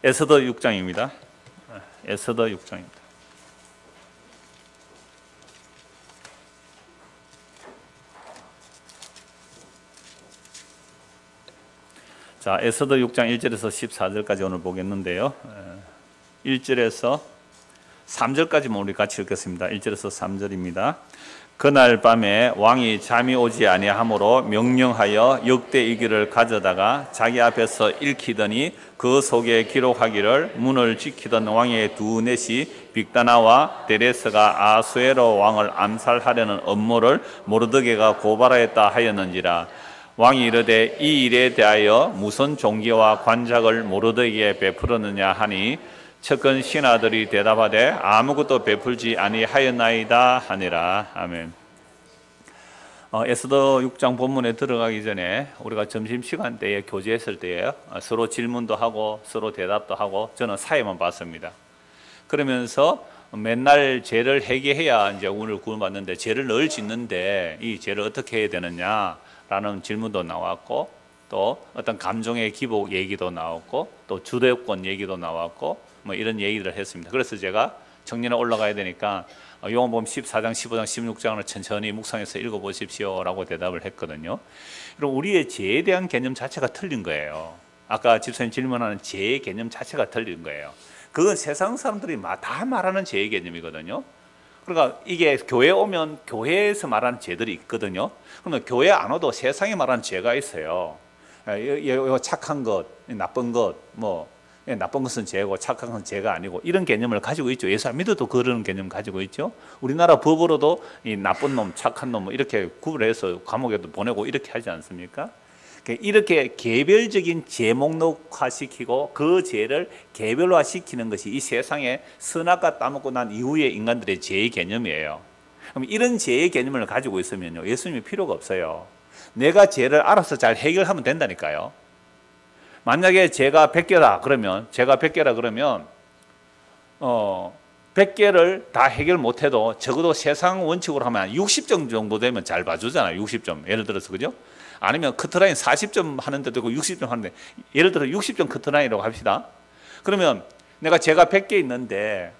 에스더 6장입니다. 에스더 6장입니다. 자, 에스더 6장 1절에서 14절까지 오늘 보겠는데요. 1절에서 3절까지만 우리 같이 읽겠습니다. 1절에서 3절입니다. 그날 밤에 왕이 잠이 오지 아니하므로 명령하여 역대 이기를 가져다가 자기 앞에서 읽히더니 그 속에 기록하기를 문을 지키던 왕의 두 넷이 빅다나와 데레스가 아수에로 왕을 암살하려는 음모를 모르드게가 고발하였다 하였는지라. 왕이 이르되 이 일에 대하여 무슨 종기와 관작을 모르드게에 베풀었느냐 하니 측근 신하들이 대답하되 아무것도 베풀지 아니하였나이다 하니라. 아멘. 에스더 6장 본문에 들어가기 전에 우리가 점심시간 때에 교제했을 때에 서로 질문도 하고 서로 대답도 하고 저는 사회만 봤습니다. 그러면서 맨날 죄를 회개해야 이제 오늘 구원받는데 죄를 늘 짓는데 이 죄를 어떻게 해야 되느냐라는 질문도 나왔고 또 어떤 감정의 기복 얘기도 나왔고 또 주도권 얘기도 나왔고 뭐 이런 얘기들을 했습니다. 그래서 제가 청년에 올라가야 되니까 요한복음 14장, 15장, 16장을 천천히 묵상해서 읽어보십시오 라고 대답을 했거든요. 그럼 우리의 죄에 대한 개념 자체가 틀린 거예요. 아까 집사님 질문하는 죄의 개념 자체가 틀린 거예요. 그건 세상 사람들이 다 말하는 죄의 개념이거든요. 그러니까 이게 교회에 오면 교회에서 말하는 죄들이 있거든요. 그러면 교회 안 와도 세상에 말하는 죄가 있어요. 착한 것, 나쁜 것, 나쁜 것은 죄고 착한 것은 죄가 아니고 이런 개념을 가지고 있죠. 예수 안 믿어도 그런 개념을 가지고 있죠. 우리나라 법으로도 이 나쁜 놈, 착한 놈 이렇게 구분해서 감옥에도 보내고 이렇게 하지 않습니까? 이렇게 개별적인 죄 목록화시키고 그 죄를 개별화시키는 것이 이 세상에 선악과 따먹고 난 이후의 인간들의 죄의 개념이에요. 그럼 이런 죄의 개념을 가지고 있으면요, 예수님이 필요가 없어요. 내가 죄를 알아서 잘 해결하면 된다니까요. 만약에 죄가 100개다 그러면 100개를 다 해결 못해도 적어도 세상 원칙으로 하면 60점 정도 되면 잘 봐주잖아요. 60점 예를 들어서, 그죠? 아니면 커트라인 40점 하는데도 60점 하는데 예를 들어 60점 커트라인이라고 합시다. 그러면 내가 죄가 100개 있는데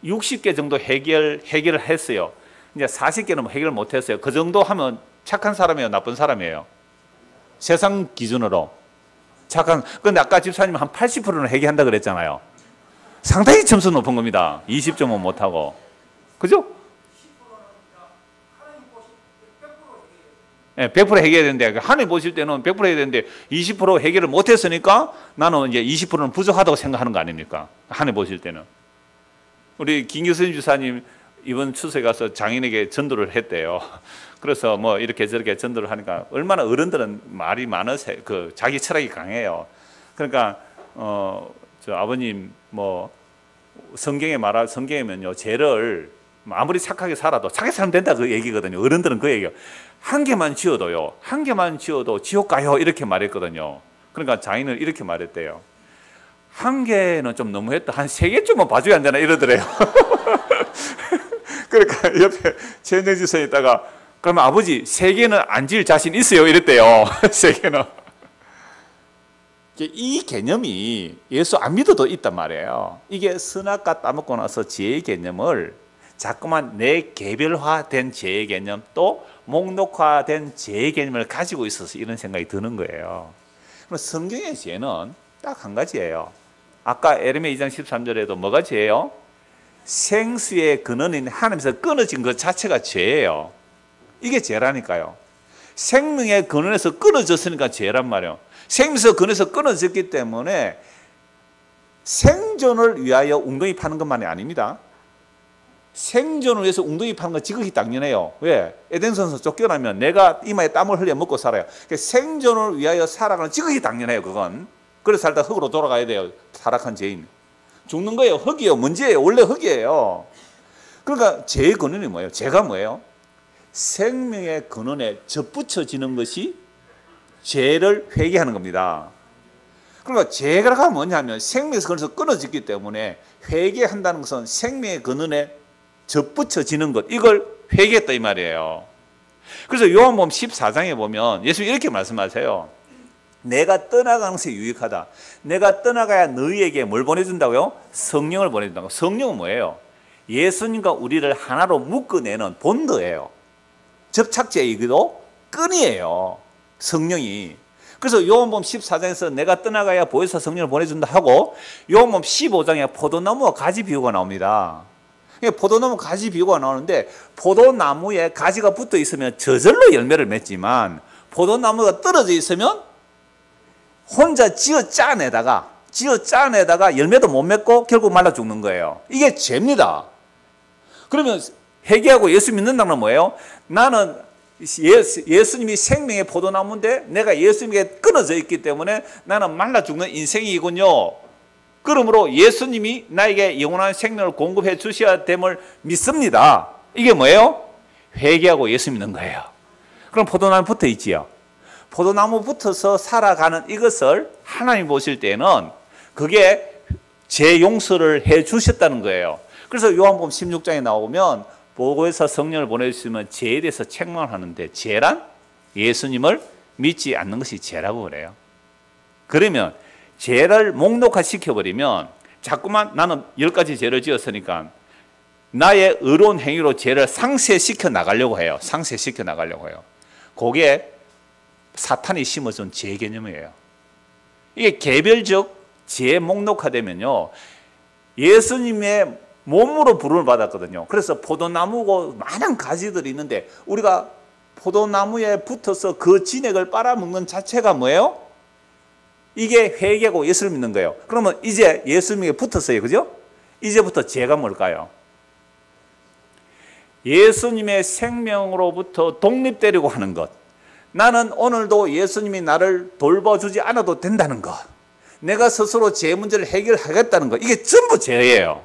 60개 정도 해결을 했어요. 이제 40개는 해결 못했어요. 그 정도 하면 착한 사람이에요, 나쁜 사람이에요? 세상 기준으로 착한. 근데 아까 집사님 한 80%는 회개한다 그랬잖아요. 상당히 점수 높은 겁니다. 20점은 못하고, 그죠? 100% 회개해야 되는데 하나님 보실 때는 100% 해야 되는데 20% 회개를 못했으니까 나는 이제 20%는 부족하다고 생각하는 거 아닙니까? 하나님 보실 때는. 우리 김규선 주사님 이번 추석에 가서 장인에게 전도를 했대요. 그래서 뭐 이렇게 저렇게 전도를 하니까 얼마나 어른들은 말이 많으세요. 자기 철학이 강해요. 그러니까 저 아버님 성경에면요, 죄를 아무리 착하게 살아도 착하게 살면 된다 그 얘기거든요. 어른들은 그 얘기요. 한 개만 지어도 지옥 가요 이렇게 말했거든요. 그러니까 장인은 이렇게 말했대요. 한 개는 좀 너무했다. 한 3개쯤은 봐줘야 안 되나 이러더래요. 그러니까 옆에 최은정 지사님 있다가 그러면 아버지 3개는 안 지을 자신 있어요 이랬대요. 3개는. 이 개념이 예수 안 믿어도 있단 말이에요. 이게 선악과 따먹고 나서 죄의 개념을 자꾸만 내 개별화된 죄의 개념 또 목록화된 죄의 개념을 가지고 있어서 이런 생각이 드는 거예요. 그럼 성경의 죄는 딱 한 가지예요. 아까 에레미야 2장 13절에도 뭐가 죄예요? 생수의 근원인 하나님에서 끊어진 것 자체가 죄예요. 이게 죄라니까요. 생명의 근원에서 끊어졌으니까 죄란 말이에요. 생명에서 근원에서 끊어졌기 때문에 생존을 위하여 웅덩이 파는 것만이 아닙니다. 생존을 위해서 웅덩이 파는 건 지극히 당연해요. 왜? 에덴성에서 쫓겨나면 내가 이마에 땀을 흘려 먹고 살아요. 생존을 위하여 살아가는 지극히 당연해요. 그건. 그래서 살다 흙으로 돌아가야 돼요. 타락한 죄인. 죽는 거예요. 흙이에요. 문제예요. 원래 흙이에요. 그러니까 죄의 근원이 뭐예요? 죄가 뭐예요? 생명의 근원에 접붙여지는 것이 죄를 회개하는 겁니다. 그러니까 죄가 뭐냐면 생명에서 근원에서 끊어졌기 때문에 회개한다는 것은 생명의 근원에 접붙여지는 것, 이걸 회개했다 이 말이에요. 그래서 요한복음 14장에 보면 예수님이 이렇게 말씀하세요. 내가 떠나가는 것이 유익하다. 내가 떠나가야 너희에게 뭘 보내준다고요? 성령을 보내준다고. 성령은 뭐예요? 예수님과 우리를 하나로 묶어내는 본드예요. 접착제이기도 끈이에요. 성령이. 그래서 요한복음 14장에서 내가 떠나가야 보혜사 성령을 보내준다 하고, 요한복음 15장에 포도나무와 가지 비유가 나옵니다. 포도나무 가지 비유가 나오는데, 포도나무에 가지가 붙어 있으면 저절로 열매를 맺지만, 포도나무가 떨어져 있으면 혼자 지어 짜내다가 열매도 못 맺고 결국 말라 죽는 거예요. 이게 죄입니다. 그러면 회개하고 예수 믿는다는 건 뭐예요? 나는 예수님이 생명의 포도나무인데 내가 예수님에게 끊어져 있기 때문에 나는 말라 죽는 인생이군요. 그러므로 예수님이 나에게 영원한 생명을 공급해 주셔야 됨을 믿습니다. 이게 뭐예요? 회개하고 예수 믿는 거예요. 그럼 포도나무 붙어 있지요. 포도나무 붙어서 살아가는 이것을 하나님 보실 때는 그게 죄 용서를 해 주셨다는 거예요. 그래서 요한복음 16장에 나오면 보혜사 성령을 보내주시면 죄에 대해서 책망을 하는데, 죄란 예수님을 믿지 않는 것이 죄라고 그래요. 그러면 죄를 목록화 시켜버리면 자꾸만 나는 10가지 죄를 지었으니까 나의 의로운 행위로 죄를 상쇄시켜 나가려고 해요. 상쇄시켜 나가려고 해요. 그게 사탄이 심어준 죄 개념이에요. 이게 개별적 죄 목록화되면요, 예수님의 몸으로 부름을 받았거든요. 그래서 포도나무고 많은 가지들이 있는데 우리가 포도나무에 붙어서 그 진액을 빨아먹는 자체가 뭐예요? 이게 회개고 예수를 믿는 거예요. 그러면 이제 예수님에게 붙었어요. 그죠? 이제부터 죄가 뭘까요? 예수님의 생명으로부터 독립되려고 하는 것. 나는 오늘도 예수님이 나를 돌봐주지 않아도 된다는 것. 내가 스스로 죄 문제를 해결하겠다는 것. 이게 전부 죄예요.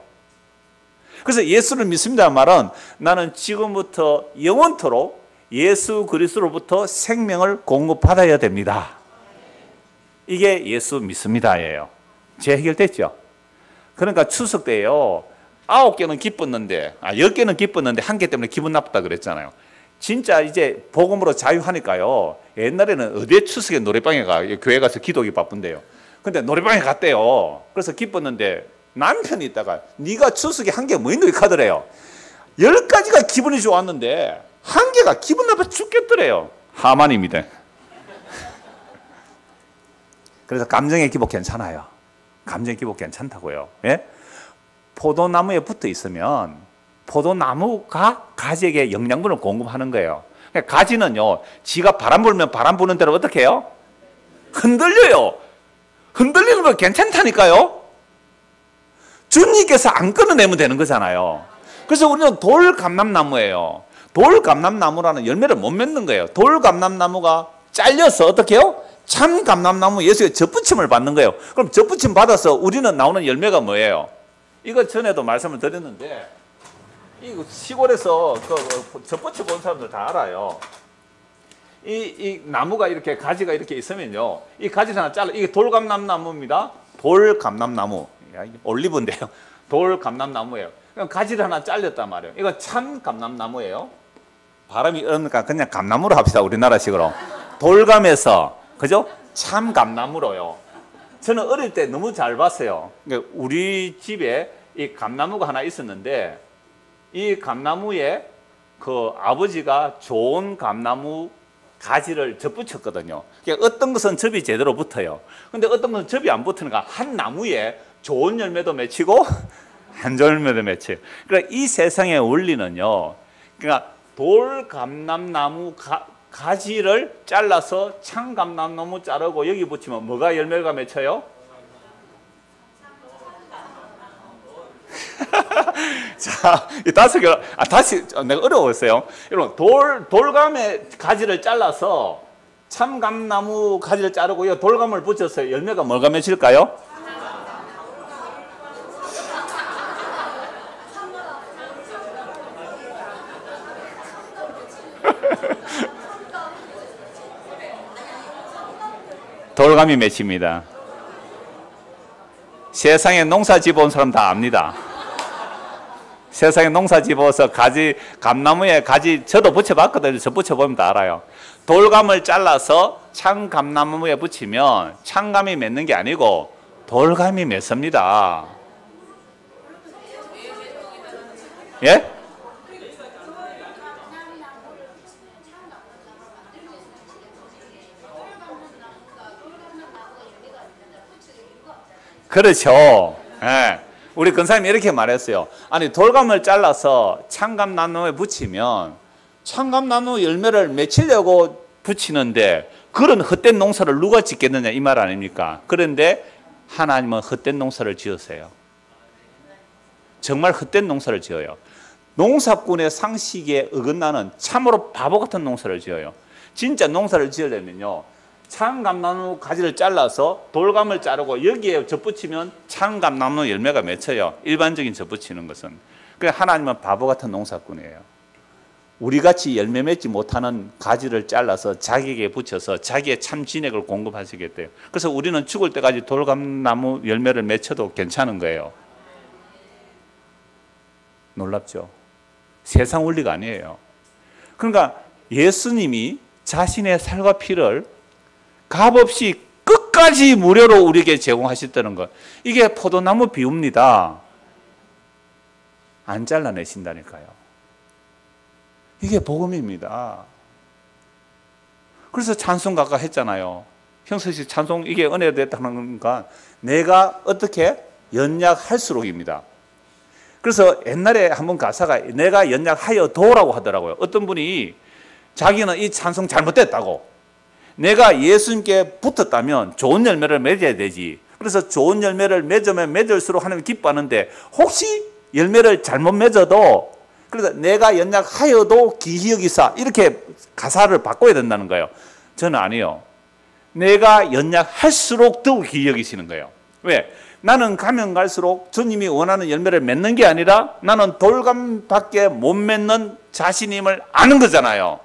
그래서 예수를 믿습니다는 말은 나는 지금부터 영원토록 예수 그리스도로부터 생명을 공급받아야 됩니다. 이게 예수 믿습니다예요. 죄 해결됐죠? 그러니까 추석 때요, 9개는 기뻤는데, 10개는 기뻤는데 1개 때문에 기분 나쁘다 그랬잖아요. 진짜 이제 복음으로 자유하니까요, 옛날에는 어디에 추석에 노래방에 교회 가서 기도하기 바쁜데요. 근데 노래방에 갔대요. 그래서 기뻤는데 남편이 있다가 네가 추석에 1개 뭐 있노? 하더래요. 10가지가 기분이 좋았는데 1개가 기분 나빠 죽겠더래요. 하만입니다. 그래서 감정의 기복 괜찮아요. 감정의 기복 괜찮다고요. 예? 포도나무에 붙어 있으면 포도나무가 가지에게 영양분을 공급하는 거예요. 그러니까 가지는요, 지가 바람 불면 바람 부는 대로 어떻게 해요? 흔들려요. 흔들리는 거 괜찮다니까요. 주님께서 안 끊어내면 되는 거잖아요. 그래서 우리는 돌감람나무예요. 돌감람나무라는 열매를 못 맺는 거예요. 돌감람나무가 잘려서 어떻게 해요? 참감람나무 예수의 젖붙임을 받는 거예요. 그럼 젖붙임 받아서 우리는 나오는 열매가 뭐예요? 이거 전에도 말씀을 드렸는데, 이 시골에서 젖붙임 본 사람들 다 알아요. 이 나무가 이렇게 가지가 이렇게 있으면요, 이 가지 하나 잘라. 이게 돌감람나무입니다. 돌감람나무. 올리브인데요. 돌감람나무예요. 그럼 가지를 하나 잘렸단 말이에요. 이건 참 감람나무예요. 발음이 어려우니까 그냥 감나무로 합시다. 우리나라식으로. 돌감에서, 그죠? 참 감나무로요. 저는 어릴 때 너무 잘 봤어요. 우리 집에 이 감나무가 하나 있었는데, 이 감나무에 그 아버지가 좋은 감나무 가지를 접붙였거든요. 그러니까 어떤 것은 접이 제대로 붙어요. 근데 어떤 것은 접이 안 붙으니까 한 나무에 좋은 열매도 맺히고 안 좋은 열매도 맺혀요. 그러니까 이 세상의 원리는요, 그러니까 돌감람나무 가지를 잘라서 참감람나무 자르고 여기 붙이면 뭐가 열매가 맺혀요? 자, 이 5개, 다시 내가 어려웠어요. 여러분, 돌감의 가지를 잘라서 참감나무 가지를 자르고 돌감을 붙여서 열매가 뭐가 맺힐까요? 돌감이 맺힙니다. 세상에 농사 지어본 사람 다 압니다. 세상에 농사 집어서 가지, 감나무에 가지, 저도 붙여봤거든요. 저 붙여보면 다 알아요. 돌감을 잘라서 참감나무에 붙이면 참감이 맺는 게 아니고 돌감이 맺습니다. 예? 그렇죠. 예. 우리 권사님이 이렇게 말했어요. 아니, 돌감을 잘라서 참감나무에 붙이면 참감나무 열매를 맺히려고 붙이는데 그런 헛된 농사를 누가 짓겠느냐 이 말 아닙니까? 그런데 하나님은 헛된 농사를 지으세요. 정말 헛된 농사를 지어요. 농사꾼의 상식에 어긋나는 참으로 바보 같은 농사를 지어요. 진짜 농사를 지으려면요, 참감나무 가지를 잘라서 돌감을 자르고 여기에 젖붙이면 참감나무 열매가 맺혀요. 일반적인 젖붙이는 것은. 그래서 하나님은 바보 같은 농사꾼이에요. 우리같이 열매 맺지 못하는 가지를 잘라서 자기에게 붙여서 자기의 참 진액을 공급하시겠대요. 그래서 우리는 죽을 때까지 돌감나무 열매를 맺혀도 괜찮은 거예요. 놀랍죠? 세상 원리가 아니에요. 그러니까 예수님이 자신의 살과 피를 값없이 끝까지 무료로 우리에게 제공하셨다는 것. 이게 포도나무 비유입니다. 안 잘라내신다니까요. 이게 복음입니다. 그래서 찬송가가 했잖아요. 형수씨 찬송 이게 은혜가 됐다는 건 내가 어떻게 연약할수록입니다. 그래서 옛날에 한번 가사가 내가 연약하여도라고 하더라고요. 어떤 분이 자기는 이 찬송 잘못됐다고, 내가 예수님께 붙었다면 좋은 열매를 맺어야 되지. 그래서 좋은 열매를 맺으면 맺을수록 하나님이 기뻐하는데 혹시 열매를 잘못 맺어도, 그래서 내가 연약하여도 기히 여기사 이렇게 가사를 바꿔야 된다는 거예요. 저는 아니요. 내가 연약할수록 더욱 기히 여기시는 거예요. 왜? 나는 가면 갈수록 주님이 원하는 열매를 맺는 게 아니라 나는 돌감밖에 못 맺는 자신임을 아는 거잖아요.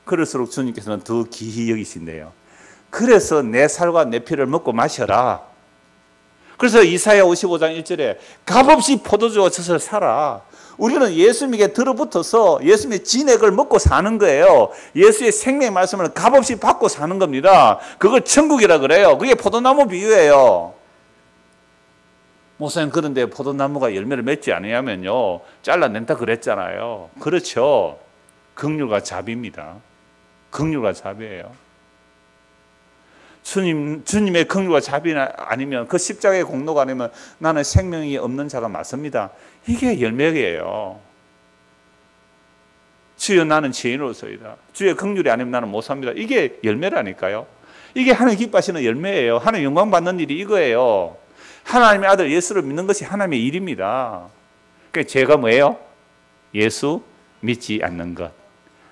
그럴수록 주님께서는 더 기히 여기신대요. 그래서 내 살과 내 피를 먹고 마셔라. 그래서 이사야 55장 1절에 값없이 포도주와 젖을 사라. 우리는 예수님에게 들어붙어서 예수님의 진액을 먹고 사는 거예요. 예수의 생명의 말씀을 값없이 받고 사는 겁니다. 그걸 천국이라 그래요. 그게 포도나무 비유예요. 목사님, 그런데 포도나무가 열매를 맺지 아니하면요 잘라낸다 그랬잖아요. 그렇죠. 긍휼과 자비입니다. 긍휼과 자비예요. 주님의 긍휼과 자비가 아니면, 그 십자가의 공로가 아니면 나는 생명이 없는 자가 맞습니다. 이게 열매예요. 주여 나는 죄인으로서이다. 주의 긍휼이 아니면 나는 못 삽니다. 이게 열매라니까요. 이게 하나님 기뻐하시는 열매예요. 하나님 영광 받는 일이 이거예요. 하나님의 아들 예수를 믿는 것이 하나님의 일입니다. 그러니까 제가 뭐예요? 예수 믿지 않는 것.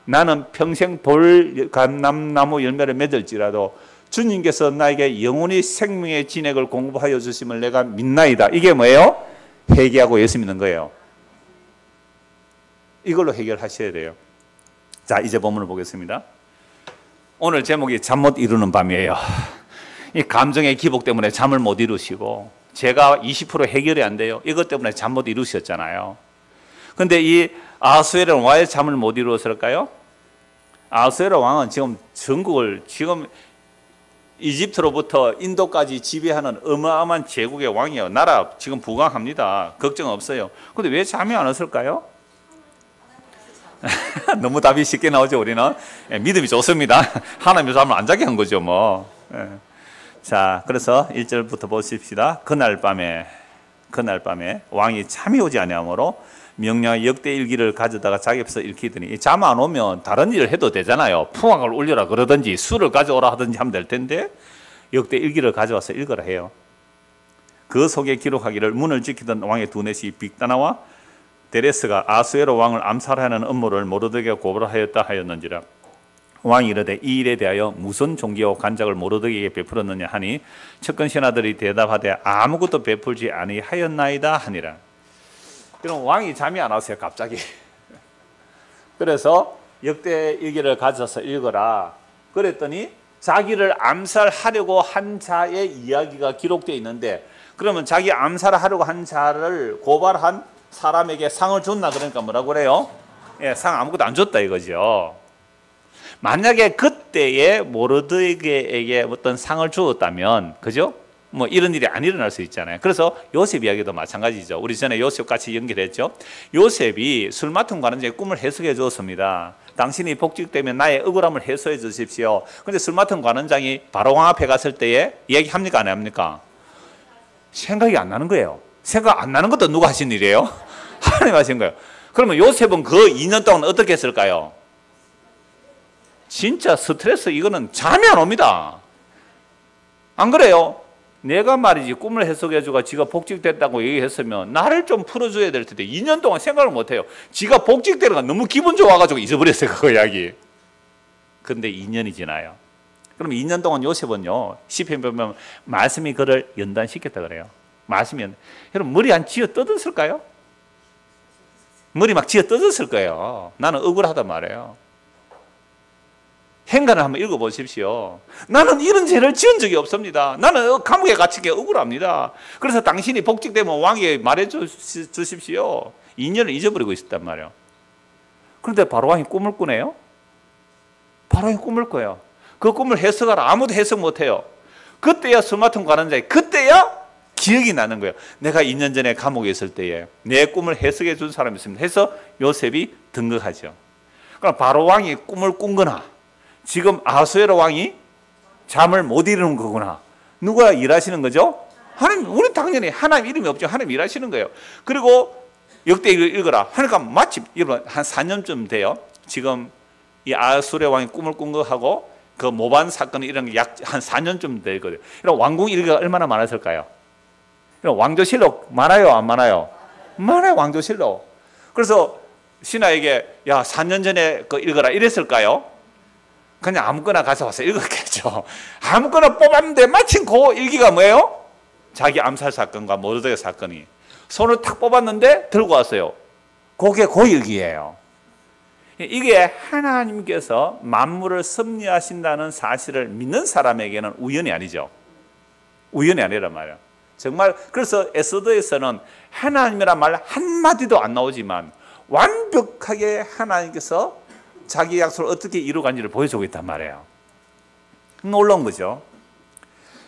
나는 평생 돌감나무 열매를 맺을지라도 주님께서 나에게 영원히 생명의 진액을 공급하여 주심을 내가 믿나이다. 이게 뭐예요? 회개하고 예수 믿는 거예요. 이걸로 해결하셔야 돼요. 자, 이제 본문을 보겠습니다. 오늘 제목이 잠 못 이루는 밤이에요. 이 감정의 기복 때문에 잠을 못 이루시고, 제가 20% 해결이 안 돼요. 이것 때문에 잠 못 이루셨잖아요. 근데 이 아하수에로 왜 잠을 못 이루었을까요? 아하수에로 왕은 지금 전국을, 지금 이집트로부터 인도까지 지배하는 어마어마한 제국의 왕이에요. 나라 지금 부강합니다. 걱정 없어요. 근데 왜 잠이 안 왔을까요? 너무 답이 쉽게 나오죠, 우리는. 믿음이 좋습니다. 하나님이 잠을 안 자게 한 거죠, 뭐. 자, 그래서 1절부터 보십시다. 그날 밤에 왕이 잠이 오지 아니하므로 명령의 역대 일기를 가져다가 자기 앞에서 읽히더니, 잠 안 오면 다른 일을 해도 되잖아요. 풍악을 울려라 그러든지 술을 가져오라 하든지 하면 될 텐데 역대 일기를 가져와서 읽으라 해요. 그 속에 기록하기를 문을 지키던 왕의 두넷이 빅다나와 데레스가 아수에로 왕을 암살하는 업무를 모르드게가 고발하였다 하였는지라. 왕이 이르되 이 일에 대하여 무슨 종기와 간작을 모르드게에게 베풀었느냐 하니 측근 신하들이 대답하되 아무것도 베풀지 아니하였나이다 하니라. 그럼 왕이 잠이 안 왔어요, 갑자기. 그래서 역대 일기를 가져서 읽어라. 그랬더니 자기를 암살하려고 한 자의 이야기가 기록되어 있는데, 그러면 자기 암살하려고 한 자를 고발한 사람에게 상을 줬나 그러니까 뭐라고 그래요? 예, 상 아무것도 안 줬다 이거죠. 만약에 그때에 모르드게에게 어떤 상을 주었다면, 그죠? 뭐 이런 일이 안 일어날 수 있잖아요. 그래서 요셉 이야기도 마찬가지죠. 우리 전에 요셉 같이 연결했죠. 요셉이 술 맡은 관원장의 꿈을 해석해 주었습니다. 당신이 복직되면 나의 억울함을 해소해 주십시오. 근데 술 맡은 관원장이 바로 왕 앞에 갔을 때에 이야기합니까 안 합니까? 생각이 안 나는 거예요. 생각 안 나는 것도 누가 하신 일이에요? 하나님 하신 거예요. 그러면 요셉은 그 2년 동안 어떻게 했을까요? 진짜 스트레스 이거는 잠이 안 옵니다. 안 그래요? 내가 말이지 꿈을 해석해주고 지가 복직됐다고 얘기했으면 나를 좀 풀어줘야 될 텐데 2년 동안 생각을 못해요. 지가 복직되는 건 너무 기분 좋아가지고 잊어버렸어요. 그 이야기. 근데 2년이 지나요. 그럼 2년 동안 요셉은요, 시편 보면 말씀이 그를 연단시켰다 그래요. 말씀이 여러분 머리 안 쥐어 뜯었을까요? 머리 막 쥐어 뜯었을 거예요. 나는 억울하단 말이에요. 행간을 한번 읽어보십시오. 나는 이런 죄를 지은 적이 없습니다. 나는 감옥에 갇힌 게 억울합니다. 그래서 당신이 복직되면 왕에게 말해주십시오. 2년을 잊어버리고 있었단 말이에요. 그런데 바로 왕이 꿈을 꾸네요. 바로 왕이 꿈을 꿔요. 그 꿈을 해석하라. 아무도 해석 못해요. 그때야 술 맡은 관원장이 그때야 기억이 나는 거예요. 내가 2년 전에 감옥에 있을 때에 내 꿈을 해석해 준 사람이 있습니다. 해서 요셉이 등극하죠. 그럼 바로 왕이 꿈을 꾼 거나 지금 아하수에로 왕이 잠을 못 이루는 거구나. 누가 일하시는 거죠? 하나님. 우리 당연히 하나님 이름이 없죠. 하나님 일하시는 거예요. 그리고 역대 읽어라. 하니까 마침 여러분 한 4년쯤 돼요. 지금 이 아하수에로 왕이 꿈을 꾼 거하고 그 모반 사건이 이런 게 약 한 4년쯤 되거든요. 이런 왕궁 일기가 얼마나 많았을까요? 왕조실록 많아요, 안 많아요? 많아요, 왕조실록. 그래서 신하에게 야 4년 전에 그 읽어라 이랬을까요? 그냥 아무거나 가서 와서 읽었겠죠. 아무거나 뽑았는데 마침 그 일기가 뭐예요? 자기 암살 사건과 모르드게 사건이. 손을 탁 뽑았는데 들고 왔어요. 그게 그 일기예요. 이게 하나님께서 만물을 섭리하신다는 사실을 믿는 사람에게는 우연이 아니죠. 우연이 아니란 말이에요. 정말 그래서 에스더에서는 하나님이란 말 한마디도 안 나오지만 완벽하게 하나님께서 자기 약속을 어떻게 이루어간지를 보여주고 있단 말이에요. 놀라운 거죠.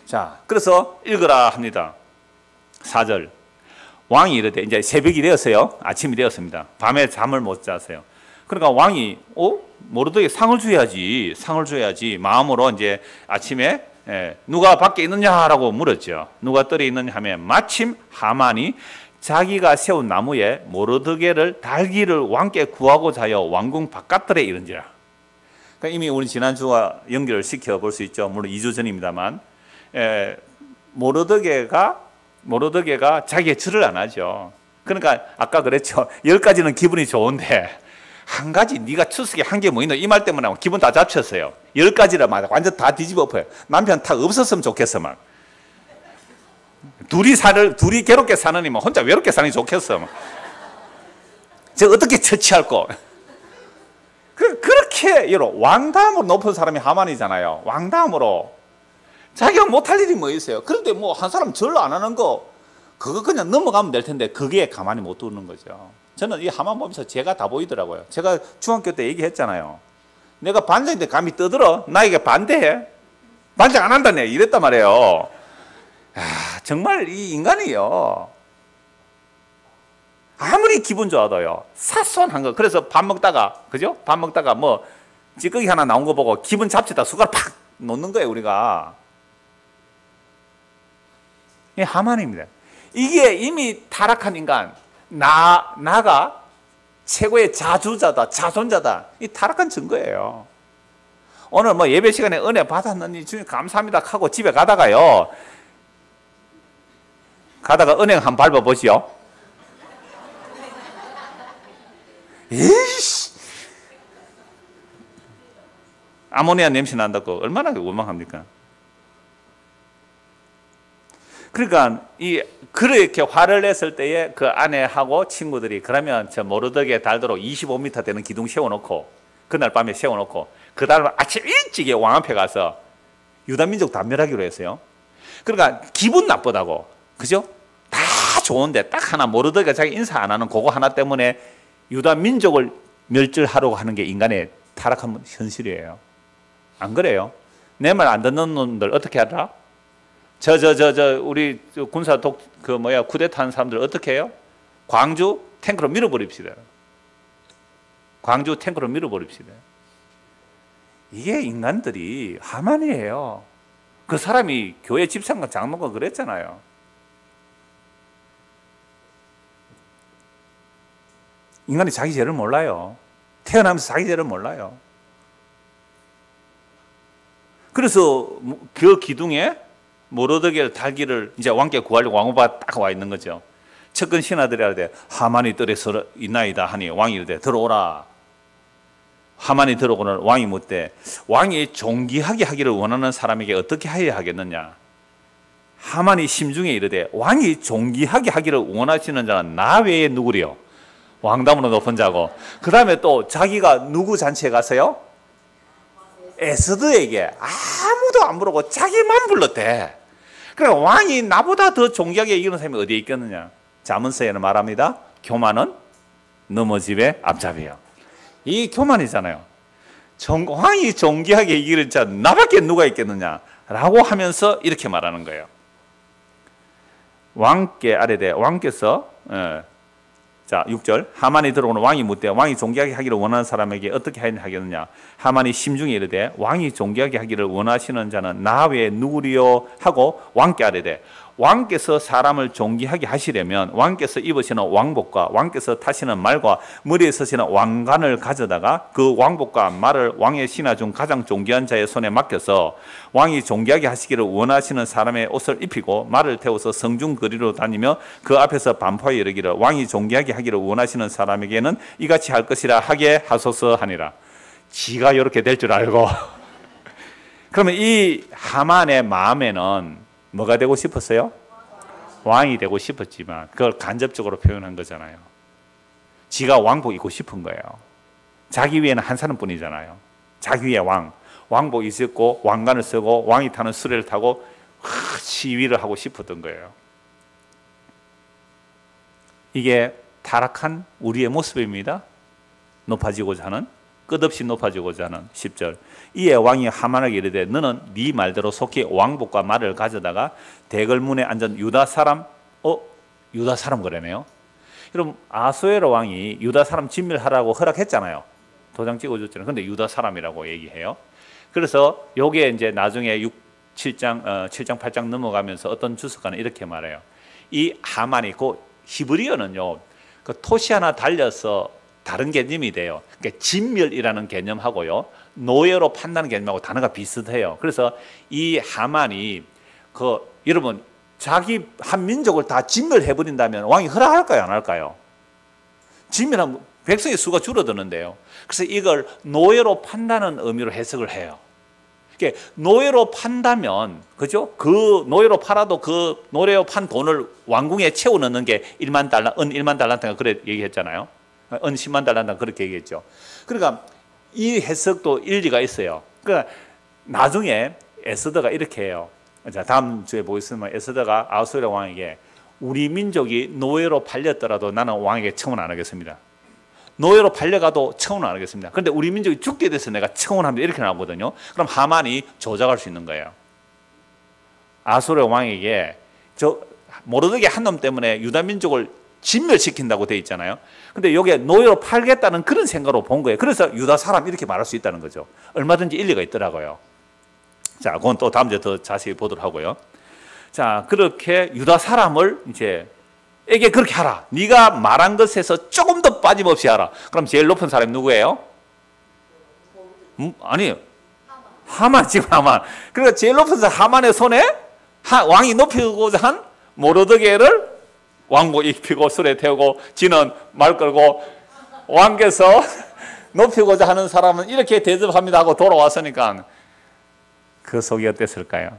자, 그래서 읽으라 합니다. 4절. 왕이 이르되, 이제 새벽이 되었어요. 아침이 되었습니다. 밤에 잠을 못 잤어요. 그러니까 왕이, 모르드게 상을 줘야지, 상을 줘야지. 마음으로 이제 아침에 누가 밖에 있느냐라고 물었죠. 누가 뜰에 있느냐 하면 마침 하만이 자기가 세운 나무에 모르드게를 달기를 왕께 구하고자 하여 왕궁 바깥들에 이른지라. 그러니까 이미 우리 지난주와 연결을 시켜볼 수 있죠. 물론 2주 전입니다만 모르드게가 자기의 절을 안 하죠. 그러니까 아까 그랬죠. 10가지는 기분이 좋은데 한 가지 네가 추석에 한 게 뭐 있노 이 말 때문에 기분 다 잡쳤어요. 10가지라 막 완전 다 뒤집어 엎어요. 남편 탁 없었으면 좋겠어 막. 둘이 괴롭게 사느니면 혼자 외롭게 사는 게 좋겠어. 저 어떻게 처치할 거? 그렇게 왕다음으로 높은 사람이 하만이잖아요. 왕다음으로 자기가 못할 일이 뭐 있어요. 그런데 뭐 한 사람 절 안 하는 거 그거 그냥 넘어가면 될 텐데 그게 가만히 못 두는 거죠. 저는 이 하만 보면서 제가 다 보이더라고요. 제가 중학교 때 얘기했잖아요. 내가 반장인데 감히 떠들어? 나에게 반대해? 반장 안 한다네 이랬단 말이에요. 정말 이 인간이요. 아무리 기분 좋아도요. 사소한 거. 그래서 밥 먹다가, 그죠? 밥 먹다가 뭐 찌꺼기 하나 나온 거 보고 기분 잡치다 숟가락 팍 놓는 거예요, 우리가. 이 하만입니다. 이게 이미 타락한 인간, 나가 최고의 자주자다, 자손자다. 이 타락한 증거예요. 오늘 뭐 예배 시간에 은혜 받았느니 주님 감사합니다 하고 집에 가다가요. 은행 한 밟아보시오. 에이씨. 아모니아 냄새 난다고 얼마나 원망합니까? 그러니까 그렇게 화를 냈을 때에 그 아내하고 친구들이 그러면 저 모르드게 달도록 25m 되는 기둥 세워놓고 그날 밤에 세워놓고 그 다음 아침 일찍에 왕 앞에 가서 유다민족 단멸하기로 했어요. 그러니까 기분 나쁘다고, 그죠? 다 좋은데 딱 하나 모르드게가 자기 인사 안 하는 그거 하나 때문에 유다 민족을 멸절하려고 하는 게 인간의 타락한 현실이에요. 안 그래요? 내 말 안 듣는 놈들 어떻게 하더라? 우리 군사 쿠데타 하는 사람들 어떻게 해요? 광주 탱크로 밀어버립시다. 광주 탱크로 밀어버립시다. 이게 인간들이 하만이에요. 그 사람이 교회 집사가 장로가 그랬잖아요. 인간이 자기 죄를 몰라요. 태어나면서 자기 죄를 몰라요. 그래서 그 기둥에 모르드게를 달기를 이제 왕께 구하려고 왕후가 딱 와 있는 거죠. 측근 신하들이 하되 하만이 뜰에 있나이다 하니 왕이 이르되 들어오라. 하만이 들어오거늘 왕이 묻되 왕이 존귀하게 하기를 원하는 사람에게 어떻게 하여야 하겠느냐. 하만이 심중에 이르되 왕이 존귀하게 하기를 원하시는 자는 나 외에 누구리요? 왕담으로 높은 자고, 그 다음에 또 자기가 누구 잔치에 가서요? 에스더에게 아무도 안 부르고 자기만 불렀대. 그러니까 왕이 나보다 더 존귀하게 이기는 사람이 어디에 있겠느냐. 잠언서에는 말합니다. 교만은 넘어집의 앞잡이요. 이 교만이잖아요. 왕이 존귀하게 이기는 자 나밖에 누가 있겠느냐 라고 하면서 이렇게 말하는 거예요. 왕께 아뢰되 왕께서 자 6절 하만이 들어오는 왕이 묻되 왕이 존귀하게 하기를 원하는 사람에게 어떻게 하겠느냐. 하만이 심중에 이르되 왕이 존귀하게 하기를 원하시는 자는 나 외에 누구리요 하고 왕께 아뢰되 왕께서 사람을 존귀하게 하시려면 왕께서 입으시는 왕복과 왕께서 타시는 말과 머리에 쓰시는 왕관을 가져다가 그 왕복과 말을 왕의 신하 중 가장 존귀한 자의 손에 맡겨서 왕이 존귀하게 하시기를 원하시는 사람의 옷을 입히고 말을 태워서 성중 거리로 다니며 그 앞에서 반포하여 이르기를 왕이 존귀하게 하기를 원하시는 사람에게는 이같이 할 것이라 하게 하소서 하니라. 지가 이렇게 될 줄 알고 그러면 이 하만의 마음에는 뭐가 되고 싶었어요? 왕이 되고 싶었지만 그걸 간접적으로 표현한 거잖아요. 지가 왕복 입고 싶은 거예요. 자기 위에는 한 사람뿐이잖아요. 자기 위에 왕복 있었고 왕관을 쓰고 왕이 타는 수레를 타고 시위를 하고 싶었던 거예요. 이게 타락한 우리의 모습입니다. 높아지고자 하는, 끝없이 높아지고자 하는. 10절 이에 왕이 하만에게 이르되 너는 네 말대로 속히 왕복과 말을 가져다가 대궐문에 앉은 유다 사람 유다 사람 그러네요. 여러분 아수에로 왕이 유다 사람 진멸하라고 허락했잖아요. 도장 찍어줬잖아요. 근데 유다 사람이라고 얘기해요. 그래서 요게 이제 나중에 7장 8장 넘어가면서 어떤 주석가는 이렇게 말해요. 이 하만이 그 히브리어는요 그 토시 하나 달려서 다른 개념이 돼요. 그러니까 진멸이라는 개념하고요 노예로 판다는 개념하고 단어가 비슷해요. 그래서 이 하만이 여러분 자기 한 민족을 다 진멸해버린다면 왕이 허락할까요 안 할까요? 진멸하면 백성의 수가 줄어드는데요. 그래서 이걸 노예로 판다는 의미로 해석을 해요. 그러니까 노예로 판다면 그죠? 그 노예로 팔아도 그 노예로 판 돈을 왕궁에 채워 넣는 게 1만 달러, 은 1만 달란트가 그래 얘기했잖아요. 은 10만 달란트 그렇게 얘기했죠. 그러니까 이 해석도 일리가 있어요. 그러니까 나중에 에스더가 이렇게 해요. 자, 다음 주에 보겠습니다. 에스더가 아수르 왕에게 우리 민족이 노예로 팔렸더라도 나는 왕에게 청혼 안 하겠습니다. 노예로 팔려가도 청혼 안 하겠습니다. 그런데 우리 민족이 죽게 돼서 내가 청혼합니다. 이렇게 나오거든요. 그럼 하만이 조작할 수 있는 거예요. 아수르 왕에게 모르드게 한 놈 때문에 유다 민족을 진멸시킨다고 돼 있잖아요. 근데 여기에 노예로 팔겠다는 그런 생각으로 본 거예요. 그래서 유다 사람 이렇게 말할 수 있다는 거죠. 얼마든지 일리가 있더라고요. 자, 그건 또 다음 주에 더 자세히 보도록 하고요. 자, 그렇게 유다 사람을 이제 에게 그렇게 하라. 네가 말한 것에서 조금 더 빠짐없이 하라. 그럼 제일 높은 사람이 누구예요? 아니에요. 하만, 지금 하만. 그러니까 제일 높은 사람 하만의 손에 왕이 높이고자 한 모르드게를 왕복 입히고 술에 태우고 지는 말 끌고 왕께서 높이고자 하는 사람은 이렇게 대접합니다 하고 돌아왔으니까 그 속이 어땠을까요?